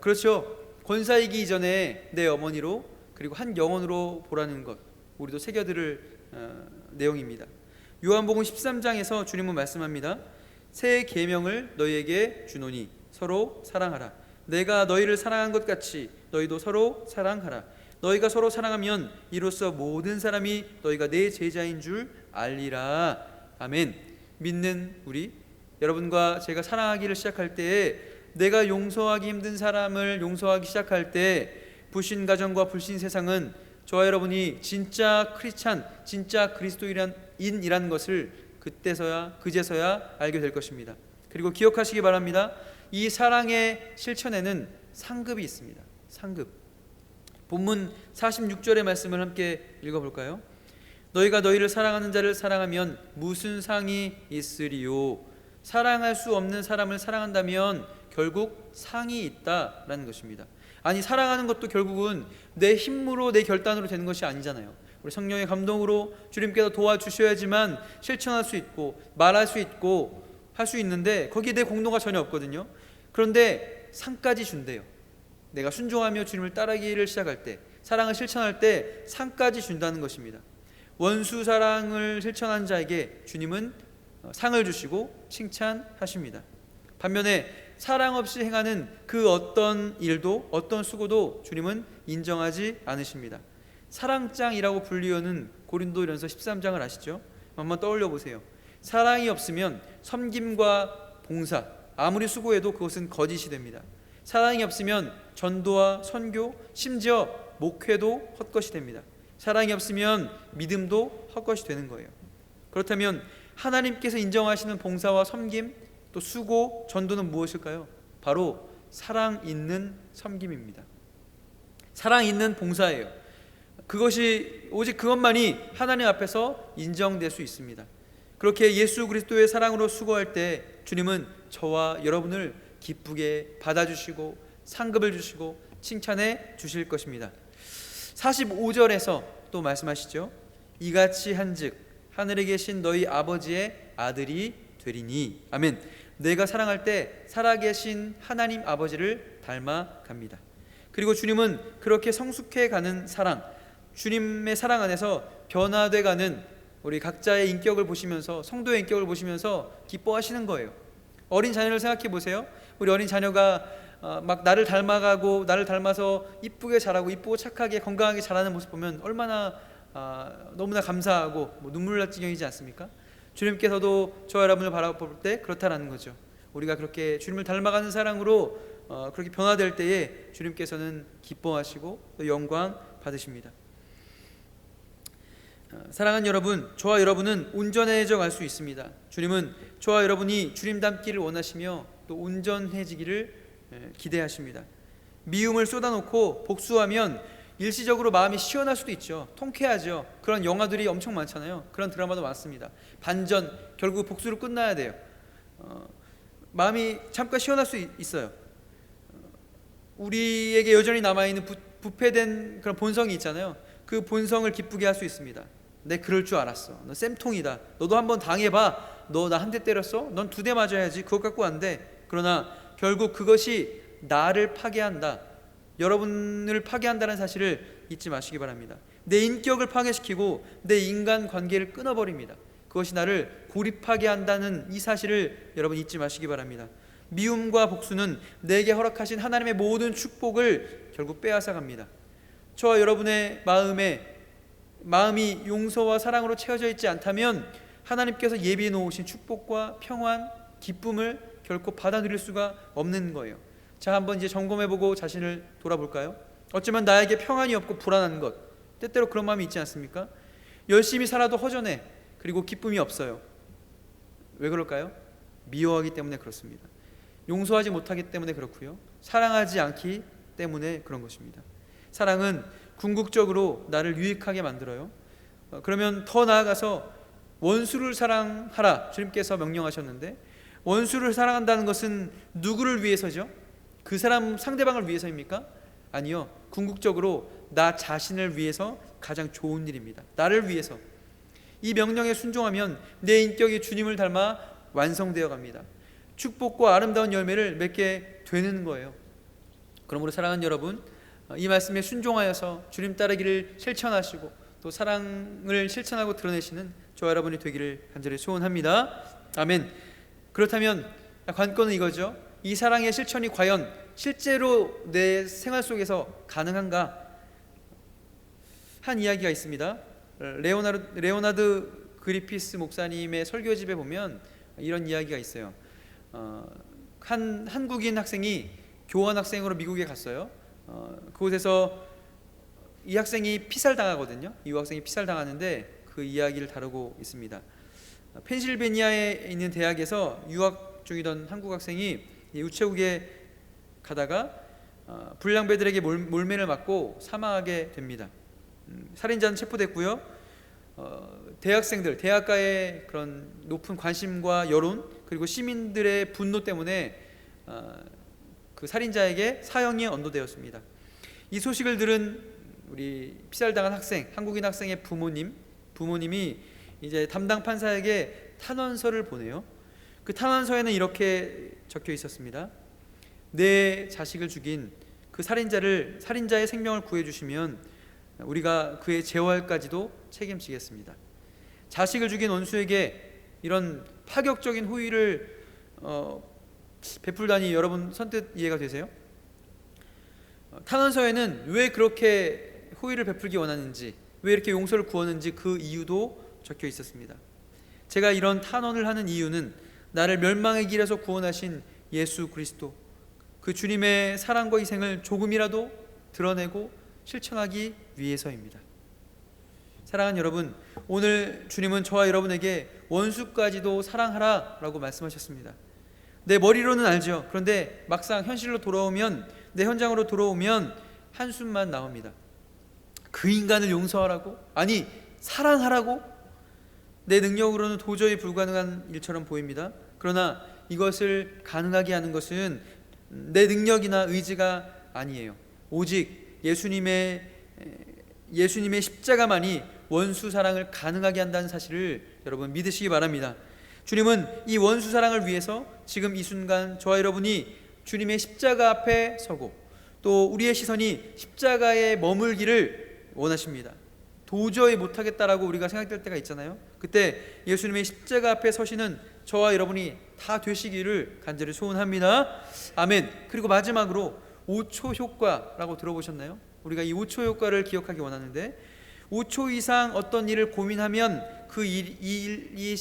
Speaker 2: 그렇죠. 권사이기 이전에 내 어머니로, 그리고 한 영혼으로 보라는 것, 우리도 새겨들을 내용입니다. 요한복음 13장에서 주님은 말씀합니다. 새 계명을 너희에게 주노니 서로 사랑하라. 내가 너희를 사랑한 것 같이 너희도 서로 사랑하라. 너희가 서로 사랑하면 이로써 모든 사람이 너희가 내 제자인 줄 알리라. 아멘. 믿는 우리 여러분과 제가 사랑하기를 시작할 때에, 내가 용서하기 힘든 사람을 용서하기 시작할 때, 불신 가정과 불신 세상은 저와 여러분이 진짜 크리스찬, 진짜 그리스도인이라는 것을 그제서야 알게 될 것입니다. 그리고 기억하시기 바랍니다. 이 사랑의 실천에는 상급이 있습니다. 상급. 본문 46절의 말씀을 함께 읽어볼까요? 너희가 너희를 사랑하는 자를 사랑하면 무슨 상이 있으리요? 사랑할 수 없는 사람을 사랑한다면 결국 상이 있다라는 것입니다. 아니, 사랑하는 것도 결국은 내 힘으로, 내 결단으로 되는 것이 아니잖아요. 우리 성령의 감동으로 주님께서 도와주셔야지만 실천할 수 있고 말할 수 있고 할 수 있는데, 거기에 내 공로가 전혀 없거든요. 그런데 상까지 준대요. 내가 순종하며 주님을 따르기를 시작할 때, 사랑을 실천할 때 상까지 준다는 것입니다. 원수 사랑을 실천한 자에게 주님은 상을 주시고 칭찬하십니다. 반면에 사랑 없이 행하는 그 어떤 일도, 어떤 수고도 주님은 인정하지 않으십니다. 사랑장이라고 불리우는 고린도전서 13장을 아시죠? 한번 떠올려 보세요. 사랑이 없으면 섬김과 봉사, 아무리 수고해도 그것은 거짓이 됩니다. 사랑이 없으면 전도와 선교, 심지어 목회도 헛것이 됩니다. 사랑이 없으면 믿음도 헛것이 되는 거예요. 그렇다면 하나님께서 인정하시는 봉사와 섬김, 또 수고, 전도는 무엇일까요? 바로 사랑 있는 섬김입니다. 사랑 있는 봉사예요. 그것이 오직 그것만이 하나님 앞에서 인정될 수 있습니다. 그렇게 예수 그리스도의 사랑으로 수고할 때 주님은 저와 여러분을 기쁘게 받아주시고 상급을 주시고 칭찬해 주실 것입니다. 45절에서 또 말씀하시죠. 이같이 한즉 하늘에 계신 너희 아버지의 아들이 되리니. 아멘. 내가 사랑할 때 살아계신 하나님 아버지를 닮아갑니다. 그리고 주님은 그렇게 성숙해 가는 사랑, 주님의 사랑 안에서 변화돼 가는 우리 각자의 인격을 보시면서, 성도의 인격을 보시면서 기뻐하시는 거예요. 어린 자녀를 생각해 보세요. 우리 어린 자녀가 막 나를 닮아가고 나를 닮아서 이쁘게 자라고 이쁘고 착하게 건강하게 자라는 모습 보면 얼마나 너무나 감사하고 눈물 날 지경이지 않습니까? 주님께서도 저와 여러분을 바라볼 때 그렇다라는 거죠. 우리가 그렇게 주님을 닮아가는 사랑으로 그렇게 변화될 때에 주님께서는 기뻐하시고 또 영광 받으십니다. 사랑하는 여러분, 저와 여러분은 온전해져 갈 수 있습니다. 주님은 저와 여러분이 주님 닮기를 원하시며 또 온전해지기를 기대하십니다. 미움을 쏟아놓고 복수하면 일시적으로 마음이 시원할 수도 있죠. 통쾌하죠. 그런 영화들이 엄청 많잖아요. 그런 드라마도 많습니다. 반전, 결국 복수로 끝나야 돼요. 마음이 잠깐 시원할 수 있어요. 우리에게 여전히 남아있는 부패된 그런 본성이 있잖아요. 그 본성을 기쁘게 할 수 있습니다. 내 그럴 줄 알았어. 너 쌤통이다. 너도 한번 당해봐. 너 나 한 대 때렸어? 넌 2대 맞아야지. 그것 갖고 안 돼. 그러나 결국 그것이 나를 파괴한다. 여러분을 파괴한다는 사실을 잊지 마시기 바랍니다. 내 인격을 파괴시키고 내 인간 관계를 끊어버립니다. 그것이 나를 고립하게 한다는 이 사실을 여러분 잊지 마시기 바랍니다. 미움과 복수는 내게 허락하신 하나님의 모든 축복을 결국 빼앗아 갑니다. 저와 여러분의 마음이 용서와 사랑으로 채워져 있지 않다면 하나님께서 예비해 놓으신 축복과 평안, 기쁨을 결코 받아 누릴 수가 없는 거예요. 자, 한번 이제 점검해보고 자신을 돌아볼까요? 어쩌면 나에게 평안이 없고 불안한 것, 때때로 그런 마음이 있지 않습니까? 열심히 살아도 허전해. 그리고 기쁨이 없어요. 왜 그럴까요? 미워하기 때문에 그렇습니다. 용서하지 못하기 때문에 그렇고요. 사랑하지 않기 때문에 그런 것입니다. 사랑은 궁극적으로 나를 유익하게 만들어요. 그러면 더 나아가서 원수를 사랑하라 주님께서 명령하셨는데, 원수를 사랑한다는 것은 누구를 위해서죠? 그 사람 상대방을 위해서입니까? 아니요. 궁극적으로 나 자신을 위해서 가장 좋은 일입니다. 나를 위해서. 이 명령에 순종하면 내 인격이 주님을 닮아 완성되어 갑니다. 축복과 아름다운 열매를 맺게 되는 거예요. 그러므로 사랑하는 여러분, 이 말씀에 순종하여서 주님 따르기를 실천하시고 또 사랑을 실천하고 드러내시는 저와 여러분이 되기를 간절히 소원합니다. 아멘. 그렇다면 관건은 이거죠. 이 사랑의 실천이 과연 실제로 내 생활 속에서 가능한가? 한 이야기가 있습니다. 레오나드 그리피스 목사님의 설교집에 보면 이런 이야기가 있어요. 한 한국인 학생이 교환학생으로 미국에 갔어요. 그곳에서 이 학생이 피살당하거든요. 이 학생이 피살당하는데 그 이야기를 다루고 있습니다. 펜실베니아에 있는 대학에서 유학 중이던 한국 학생이 우체국에 가다가 불량배들에게 몰매를 맞고 사망하게 됩니다. 살인자는 체포됐고요. 대학생들, 대학가의 그런 높은 관심과 여론 그리고 시민들의 분노 때문에 그 살인자에게 사형이 언도되었습니다. 이 소식을 들은 우리 피살당한 학생, 한국인 학생의 부모님이 이제 담당 판사에게 탄원서를 보내요. 그 탄원서에는 이렇게 적혀 있었습니다. 내 자식을 죽인 그 살인자의 생명을 구해주시면 우리가 그의 재활까지도 책임지겠습니다. 자식을 죽인 원수에게 이런 파격적인 호의를 베풀다니 여러분 선뜻 이해가 되세요? 탄원서에는 왜 그렇게 호의를 베풀기 원하는지, 왜 이렇게 용서를 구하는지 그 이유도 적혀 있었습니다. 제가 이런 탄원을 하는 이유는 나를 멸망의 길에서 구원하신 예수 그리스도, 그 주님의 사랑과 희생을 조금이라도 드러내고 실천하기 위해서입니다. 사랑하는 여러분, 오늘 주님은 저와 여러분에게 원수까지도 사랑하라 라고 말씀하셨습니다. 내 머리로는 알죠. 그런데 막상 현실로 돌아오면, 내 현장으로 돌아오면 한숨만 나옵니다. 그 인간을 용서하라고? 아니, 사랑하라고? 내 능력으로는 도저히 불가능한 일처럼 보입니다. 그러나 이것을 가능하게 하는 것은 내 능력이나 의지가 아니에요. 오직 예수님의 십자가만이 원수 사랑을 가능하게 한다는 사실을 여러분 믿으시기 바랍니다. 주님은 이 원수 사랑을 위해서 지금 이 순간 저와 여러분이 주님의 십자가 앞에 서고 또 우리의 시선이 십자가에 머물기를 원하십니다. 도저히 못하겠다라고 우리가 생각될 때가 있잖아요. 그때 예수님의 십자가 앞에 서시는 저와 여러분이 다 되시기를 간절히 소원합니다. 아멘. 그리고 마지막으로 5초 효과라고 들어보셨나요? 우리가 이 5초 효과를 기억하기 원하는데 5초 이상 어떤 일을 고민하면 그 일의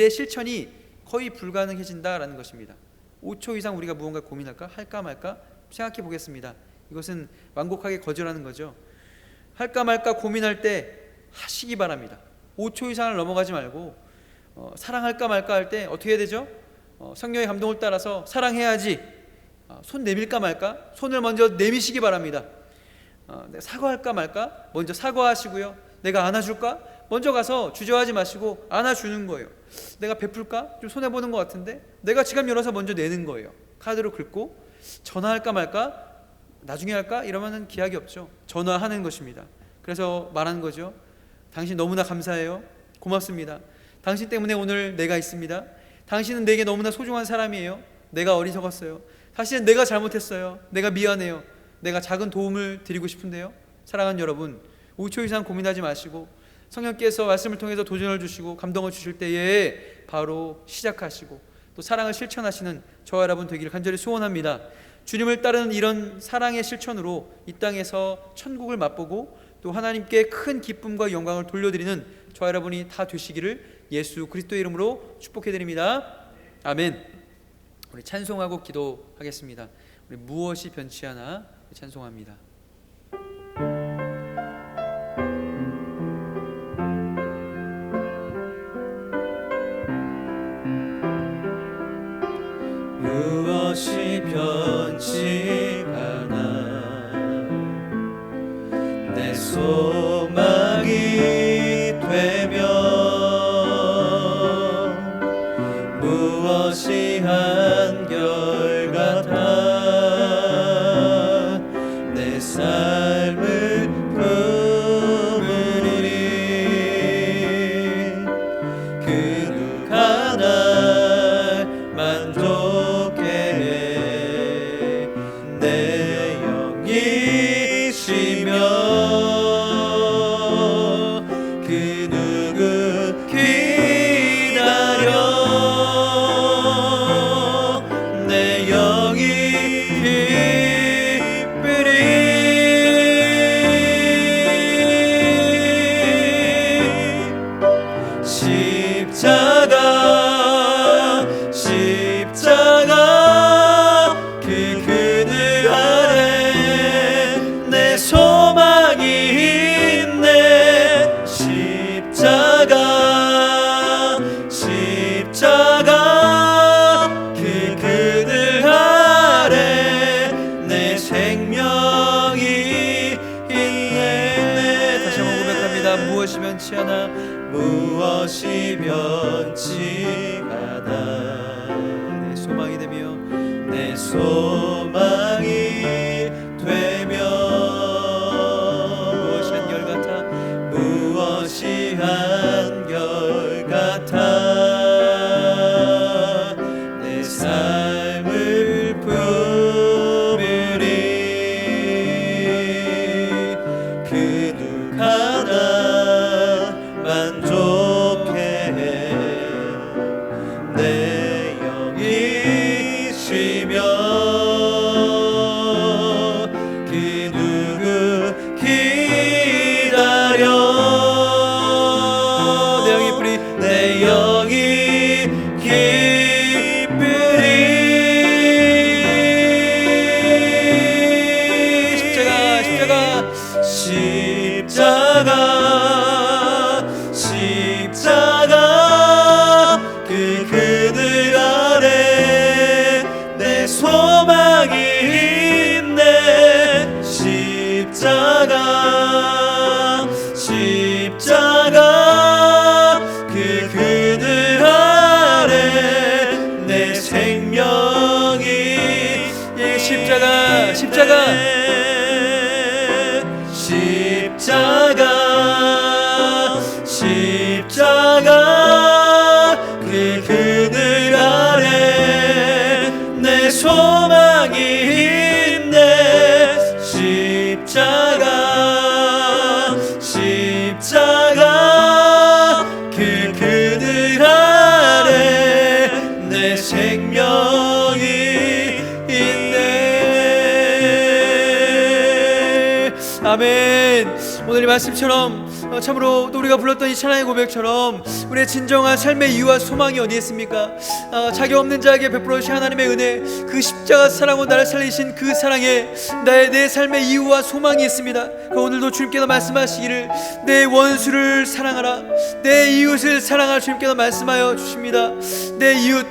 Speaker 2: 실천이 거의 불가능해진다라는 것입니다. 5초 이상 우리가 무언가 고민할까? 할까 말까? 생각해 보겠습니다. 이것은 완곡하게 거절하는 거죠. 할까 말까 고민할 때 하시기 바랍니다. 5초 이상을 넘어가지 말고 사랑할까 말까 할 때 어떻게 해야 되죠? 성령의 감동을 따라서 사랑해야지. 손 내밀까 말까? 손을 먼저 내미시기 바랍니다. 내가 사과할까 말까? 먼저 사과하시고요. 내가 안아줄까? 먼저 가서 주저하지 마시고 안아주는 거예요. 내가 베풀까? 좀 손해보는 것 같은데? 내가 지갑 열어서 먼저 내는 거예요. 카드로 긁고. 전화할까 말까? 나중에 할까? 이러면은 기약이 없죠. 전화하는 것입니다. 그래서 말하는 거죠. 당신 너무나 감사해요. 고맙습니다. 당신 때문에 오늘 내가 있습니다. 당신은 내게 너무나 소중한 사람이에요. 내가 어리석었어요. 사실은 내가 잘못했어요. 내가 미안해요. 내가 작은 도움을 드리고 싶은데요. 사랑하는 여러분, 5초 이상 고민하지 마시고 성령께서 말씀을 통해서 도전을 주시고 감동을 주실 때에 바로 시작하시고 또 사랑을 실천하시는 저와 여러분 되기를 간절히 소원합니다. 주님을 따르는 이런 사랑의 실천으로 이 땅에서 천국을 맛보고 또 하나님께 큰 기쁨과 영광을 돌려드리는 저와 여러분이 다 되시기를 예수 그리스도의 이름으로 축복해드립니다. 아멘. 우리 찬송하고 기도하겠습니다. 우리 무엇이 변치 않아 찬송합니다.
Speaker 1: 무엇이 변치 않아 내 소망이 되며 무엇이 한결같아 내 삶을 품으리 그 누가 날 만족해 해 내 영이시며 그 누구 기다려 내 영이 기쁘리 십자가 그 그늘 아래 내 소망이 있네 십자가 그 그늘 아래 내 생명이 있네.
Speaker 2: 다시 한번 고백합니다. 무엇이 변치 않아
Speaker 1: 무엇이 변치 않아
Speaker 2: 내 소망이 되며
Speaker 1: 내 소망이 되며
Speaker 2: 무엇이 한결같아
Speaker 1: 무엇이 한결같아 내 삶을 품으리 그 누가 나 만족해 내 영이시며
Speaker 2: 십자가 그 그늘 아래 내 소망이 있네. 십자가 그 그늘 아래 내 생명이 있네. 아멘. 오늘 이 말씀처럼 참으로 또 우리가 불렀던 이 찬양의 고백처럼 우리의 진정한 삶의 이유와 소망이 어디에 있습니까? 자격 없는 자에게 베풀어 주신 하나님의 은혜, 그 십자가 사랑으로 나를 살리신 그 사랑에 내 삶의 이유와 소망이 있습니다. 오늘도 주님께서 말씀하시기를 내 원수를 사랑하라, 내 이웃을 사랑하라 주님께서 말씀하여 주십니다. 내 이웃,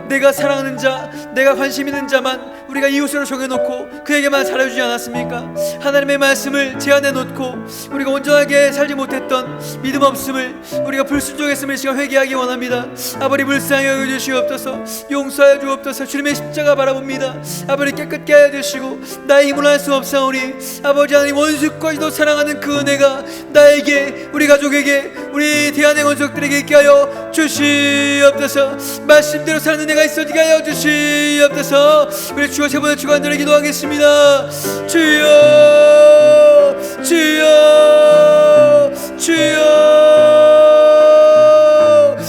Speaker 2: 내가 사랑하는 자, 내가 관심 있는 자만 우리가 이웃으로 정해놓고 그에게만 잘해주지 않았습니까? 하나님의 말씀을 제안해 놓고 우리가 온전하게 살지 못했던 믿음 없음을, 우리가 불순종했음을 이 시간 회개하기 원합니다. 아버지 불쌍히 여겨주시옵소서, 용서하여 주옵소서. 주님의 십자가 바라봅니다. 아버지 깨끗게 하여 주시고 나의 힘으로 할 수 없사오니 아버지 하나님 원수까지도 사랑하는 그 은혜가 나에게, 우리 가족에게, 우리 대한의 원수들에게 있게 하여 주시옵소서. 말씀대로 사는 은혜가 있어지게 하여 주시옵소서. 우리 주여 세 번의 주간절에 기도하겠습니다. 주여, 주여, 주여.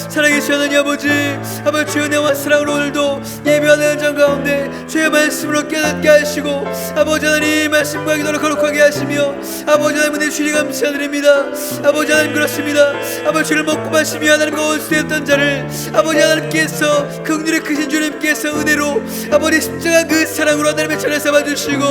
Speaker 2: 사랑의 하나님 아버지, 주여 내와 사랑으로 오늘도 예배하는 현장 가운데 주의 말씀으로 깨닫게 하시고 아버지 하나님 말씀과 기도를 거룩하게 하시며 아버지 하나님 은혜 주님 감사드립니다. 아버지 하나님 그렇습니다. 아버지 주를 먹고 마시며 하나님과 원수되었던 자를 아버지 하나님께서 긍휼히 크신 주님께서 은혜로 아버지 십자가 그 사랑으로 하나님의 차례 삼아주시고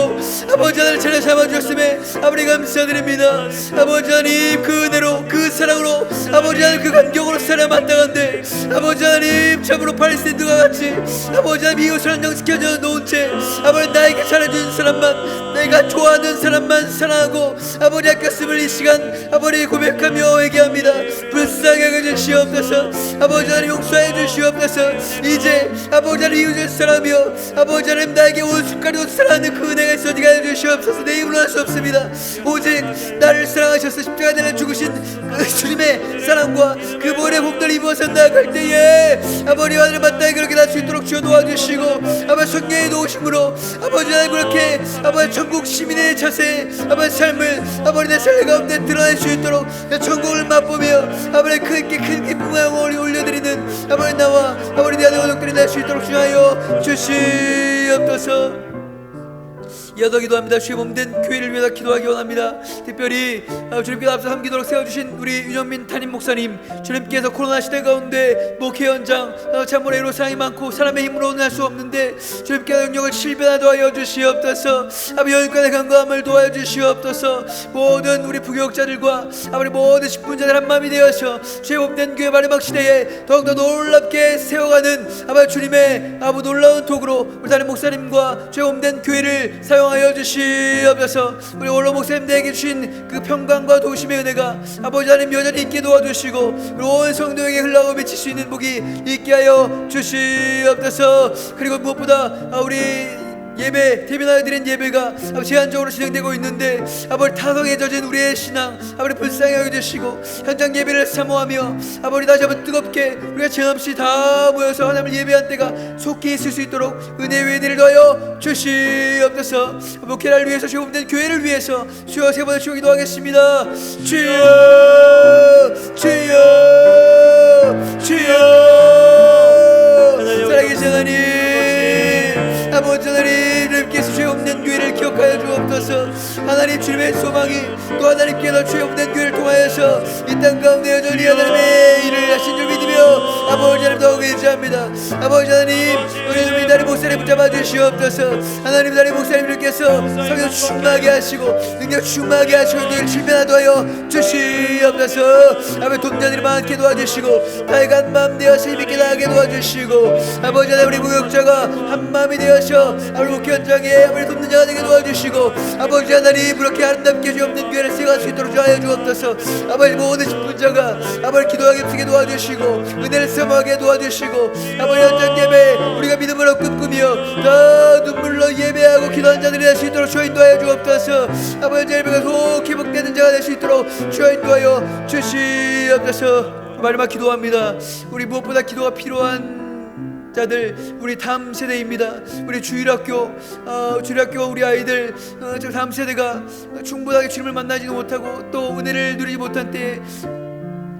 Speaker 2: 아버지 하나님 차례 삼아주셨음에 아버지 감사드립니다. 아버지 하나님 그 은혜로 그 사랑으로 아버지 하나님 그 간격으로 살아 마땅한데 아버지 하나님 참으로 팔레스타인과 같이 아버지 하나님 이웃을 안정시켜 놓은 채 아버지 나에게 잘해준 사람만, 내가 좋아하는 사람만 사랑하고 아버지 아꼈음을 이 시간 아버지 고백하며 회개합니다. 불쌍히 여겨주시옵소서. 아버지 하나님 용서해 주시옵소서. 이제 아버지 하나님 이웃을 사랑하며 아버지 하나님 나에게 원수까지도 사랑하는 그 은혜가 있어지게 해 주시옵소서. 내 힘으로 할 수 없습니다. 오직 나를 사랑하셔서 십자가에 달려 죽으신 그 주님의 사랑과 그 보혈의 복들을 입어서 나아갈 때에 아버지 하나님 마땅히 그렇게 날 수 있도록 주여 도와주시고 아버지 성령의 도우심으로 아버지 하나님 그렇게 아버지 천국 시민의 자세, 아버지 삶을 아버지 내 삶 가운데 드러낼 수 있도록 내 천국을 맛보며 아버지 큰 기쁨과 영광을 올려드리는 아버지 나와 아버지 내 아들 가족들이 날 수 있도록 주하여 주시옵소서. 이어서 기도합니다. 주의 몸된 교회를 위해서 기도하기 원합니다. 특별히 주님께서 앞서 함기도록 세워주신 우리 윤영민 담임 목사님, 주님께서 코로나 시대 가운데 목회 현장 참으로 애로사항이 많고 사람의 힘으로는 할 수 없는데 주님께서 능력을 실변하도록 하여 주시옵소서. 아버지 여기까지 간과함을 도와여 주시옵소서. 모든 우리 부교육자들과 아버지 모든 직분자들 한마음이 되어서 주의 몸된 교회 마지막 시대에 더욱더 놀랍게 세워가는 아버지 주님의 놀라운 도구로 우리 담임 목사님과 주의 몸된 교회를 사용하여 주시옵소서. 우리 원로 목사님들에게 주신 그 평강과 도심의 은혜가 아버지 하나님 여전히 있게 도와주시고 우리 온 성도에게 흘러가고 미칠 수 있는 복이 있게 하여 주시옵소서. 그리고 무엇보다 우리 예배, 대면하여 드린 예배가 제한적으로 진행되고 있는데 아버지 타성에 젖은 우리의 신앙 아버지 불쌍히 여겨주시고 현장 예배를 사모하며 아버지 다시 한번 뜨겁게 우리가 제한없이 다 모여서 하나님을 예배한 때가 속히 있을 수 있도록 은혜의 은혜를 더하여 주시옵소서. 목회를 위해서 주님된 교회를 위해서 주여 세 번을 주여 기도하겠습니다. 주여, 주여, 주여. 살아계신 하나님, 아버지 하나님, 주님께서 죄 없는 교회를 기억하여 주옵소서. 하나님 주님의 소망이 또 하나님께서 죄 없는 교회를 통하여서 이 땅 가운데 여전히 하나님의 일을 하신 줄 믿으며 아버지 하나님 더욱 의지합니다. 아버지 하나님 우리 다리 목사님 붙잡아 주시옵소서. 하나님 다리 목사님들께서 성령 충만하게 하시고 능력 충만하게 하시고 늘 질변하도록 하여 주시옵소서. 아버지 돕자들이 많게 도와주시고 다이간 마음 되어서 힘있게 나가게 도와주시고 아버지 하나님 우리 무역자가 한 마음이 되어서 아버지 목회 현장에 아버지 돕는 자가 되게 도와주시고 아버지 하나님 그렇게 아름답게 죄 없는 교회를 세워갈 수 있도록 하여 주옵소서. 아버지 모든 직분자가 아버지 기도하게 쓰게 도와주시고 은혜를 사모하게 도와주시고 아버지 현장 예배 우리가 믿음으로 꿈꾸며 더 눈물로 예배하고 기도하는 자들이 될 수 있도록 주여 인도하여 주옵소서. 아버지 예배가 속 회복되는 자가 될 수 있도록 주여 인도하여 주시옵소서. 마지막 기도합니다. 우리 무엇보다 기도가 필요한 자들, 우리 다음 세대입니다. 우리 주일학교 우리 아이들 저 다음 세대가 충분하게 주님을 만나지도 못하고 또 은혜를 누리지 못한 때에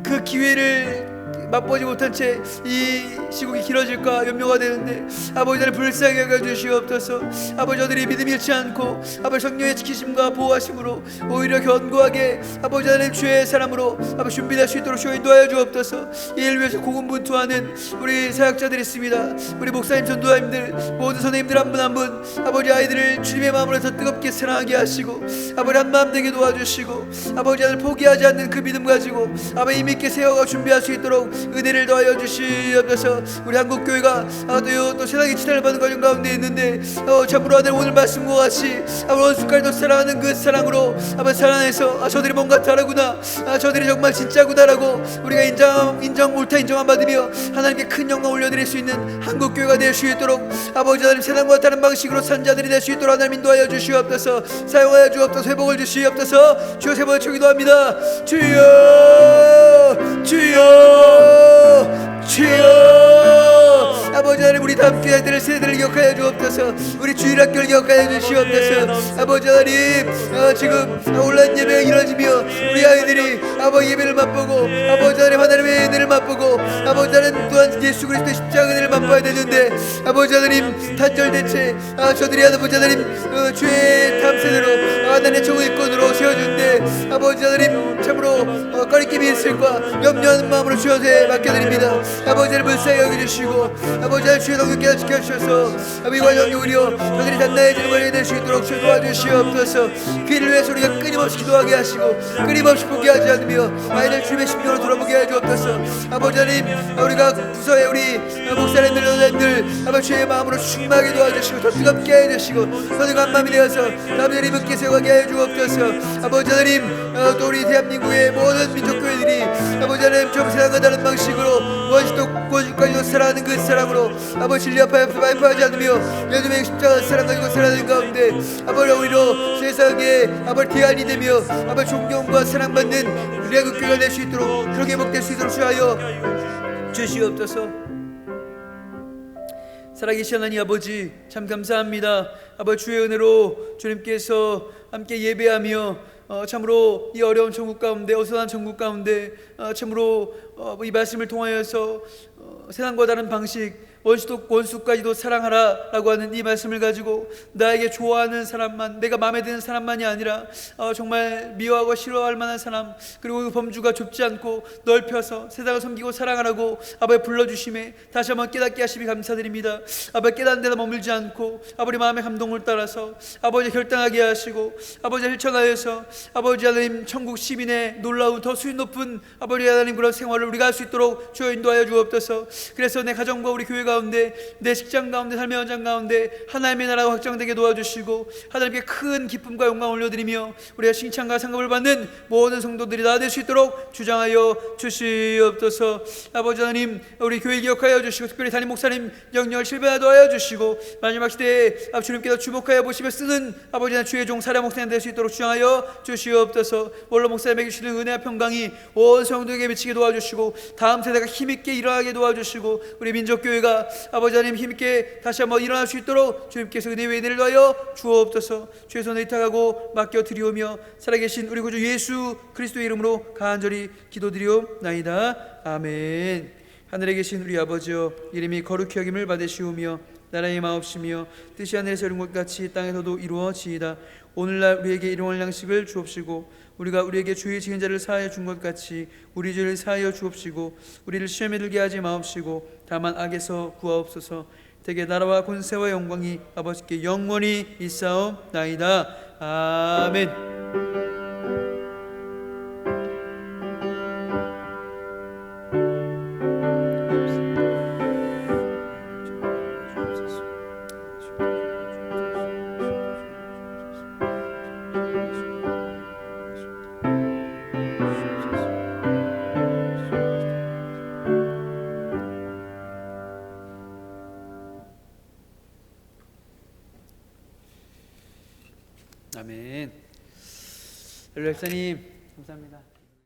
Speaker 2: 그 기회를 맛보지 못한 채 이 시국이 길어질까 염려가 되는데 아버지 나를 불쌍히 여겨 주시옵소서. 아버지 저들이 믿음 잃지 않고 아버지 성령의 지키심과 보호하심으로 오히려 견고하게 아버지 하나님 주의 사람으로 아버지 준비될 수 있도록 주여 인도하여 주옵소서. 이 일을 위해서 고군분투하는 우리 사역자들이 있습니다. 우리 목사님 전도사님들 모든 선생님들 한 분 한 분 아버지 아이들을 주님의 마음으로 더 뜨겁게 사랑하게 하시고 아버지 한마음 되게 도와주시고 아버지 아들 포기하지 않는 그 믿음 가지고 아버지 힘있게 세워가 준비할 수 있도록 은혜를 더하여 주시옵소서. 우리 한국교회가 또 세상의 지탄을 받는 과정 가운데 있는데 참으로 아들 오늘 말씀과 같이 아버지 원수까지도 사랑하는 그 사랑으로 아버지 살아내서 저들이 뭔가 다르구나, 저들이 정말 진짜구나라고 우리가 인정 옳다 인정함 받으며 하나님께 큰 영광 올려드릴 수 있는 한국교회가 될 수 있도록 아버지 하나님 세상과 다른 방식으로 산 자들이 될 수 있도록 하나님 인도하여 주시옵소서. 사용하여 주옵소서. 회복을 주시옵소서. 주여 세 번 기도합니다. 주여 주여 주여. 아버지 하나님 우리 다음 교회들의 세대를 기억하여 주옵소서. 우리 주일학교를 기억하여 주시옵소서. 아버지 하나님 지금 온라인 예배가 이루어지며 우리 아이들이 아버지 예배를 맛보고 아버지 하나님 하나님의 은혜를 맛보고 아버지 하나님 또한 예수 그리스도의 십자가 은혜를 맛봐야 되는데 아버지 하나님 단절된 채 저들이 아버지 하나님 주의 다음 세대로 하나님의 정의권으로 세워주는데 아버지 하나님 참으로 꺼리낌이 있을까 염려하는 마음으로 주여서 맡겨드립니다. 아버지 하나님 불쌍히 여겨주시고 아버지 하나님 주의 동역께서 지켜주셔서 아버지 관영이 오히려 저들이 단단해지는 것이 될 수 있도록 주여 도와주시옵소서. 그 일을 위해서 우리가 끊임없이 기도하게 하시고 끊임없이 포기하지 않으며 아이들 주님의 심령으로 돌아보게 해 주옵소서. 아버지 하나님 우리가 부서에 우리 목사님들 여자님들 아버지 주의 마음으로 충만하게 도와주시고 더 뜨겁게 해 주시고 더 뜨거운 마음이 되어서 남들이 믿게 세워가게 해 주옵소서. 아버지 하나님 또 우리 대한민국의 모든 민족교회들이 아버지 하나님 좀 세상과 다른 방식으로 원수까지도 사랑하는 그 사랑으로 아버지 진리 앞에 발표하지 않으며 예수님의 십자가 사랑 가지고 살아가는 가운데 아버지 오히려 세상에 아버지 대안이 되며 아버지 존경과 사랑받는 우리 한국교회가 될 수 있도록 그렇게 회복될 수 있도록 주하여 주시옵소서. 살아계신 하나님 아버지 참 감사합니다. 아버지 주의 은혜로 주님께서 함께 예배하며 참으로 이 어려운 천국 가운데 어수선한 천국 가운데 참으로 이 말씀을 통하여서 세상과 다른 방식 원수까지도 사랑하라 라고 하는 이 말씀을 가지고 나에게 좋아하는 사람만 내가 마음에 드는 사람만이 아니라 정말 미워하고 싫어할 만한 사람 그리고 그 범주가 좁지 않고 넓혀서 세상을 섬기고 사랑하라고 아버지 불러주심에 다시 한번 깨닫게 하심이 감사드립니다. 아버지 깨닫는 데다 머물지 않고 아버지 마음의 감동을 따라서 아버지 결단하게 하시고 아버지 실천하여서 아버지 하나님 천국 시민의 놀라운 더 수준 높은 아버지 하나님 그런 생활을 우리가 할 수 있도록 주여 인도하여 주옵소서. 그래서 내 가정과 우리 교회 가운데 내 직장 가운데 삶의 현장 가운데 하나님의 나라가 확장되게 도와주시고 하나님께 큰 기쁨과 영광을 올려드리며 우리가 칭찬과 상급을 받는 모든 성도들이 다 될 수 있도록 주장하여 주시옵소서. 아버지 하나님 우리 교회 기억하여 주시고 특별히 담임 목사님 영역을 실변하도 하여 주시고 마지막 시대에 주님께서 주목하여 보시며 쓰는 아버지 하나님 주의 종 사랴 목사님 될 수 있도록 주장하여 주시옵소서. 원로 목사님에게 주시는 은혜와 평강이 온 성도에게 미치게 도와주시고 다음 세대가 힘있게 일어나게 도와주시고 우리 민족교회가 아버지 하나님 힘있게 다시 한번 일어날 수 있도록 주님께서 은혜의 은혜를 더하여 주옵소서. 주의 손에 의탁하고 맡겨드리오며 살아계신 우리 구주 예수 그리스도의 이름으로 간절히 기도드리옵나이다. 아멘. 하늘에 계신 우리 아버지여 이름이 거룩히 여김을 받으시오며 나라의 마옵시며 뜻이 하늘에서 이룬 것 같이 땅에서도 이루어지이다. 오늘날 우리에게 일용할 양식을 주옵시고 우리가 우리에게 죄의 지은 자를 사하여 준 것 같이 우리 죄를 사하여 주옵시고 우리를 시험에 들게 하지 마옵시고 다만 악에서 구하옵소서. 대개 나라와 권세와 영광이 아버지께 영원히 있사옵나이다. 아멘. 벨로 목사님 감사합니다.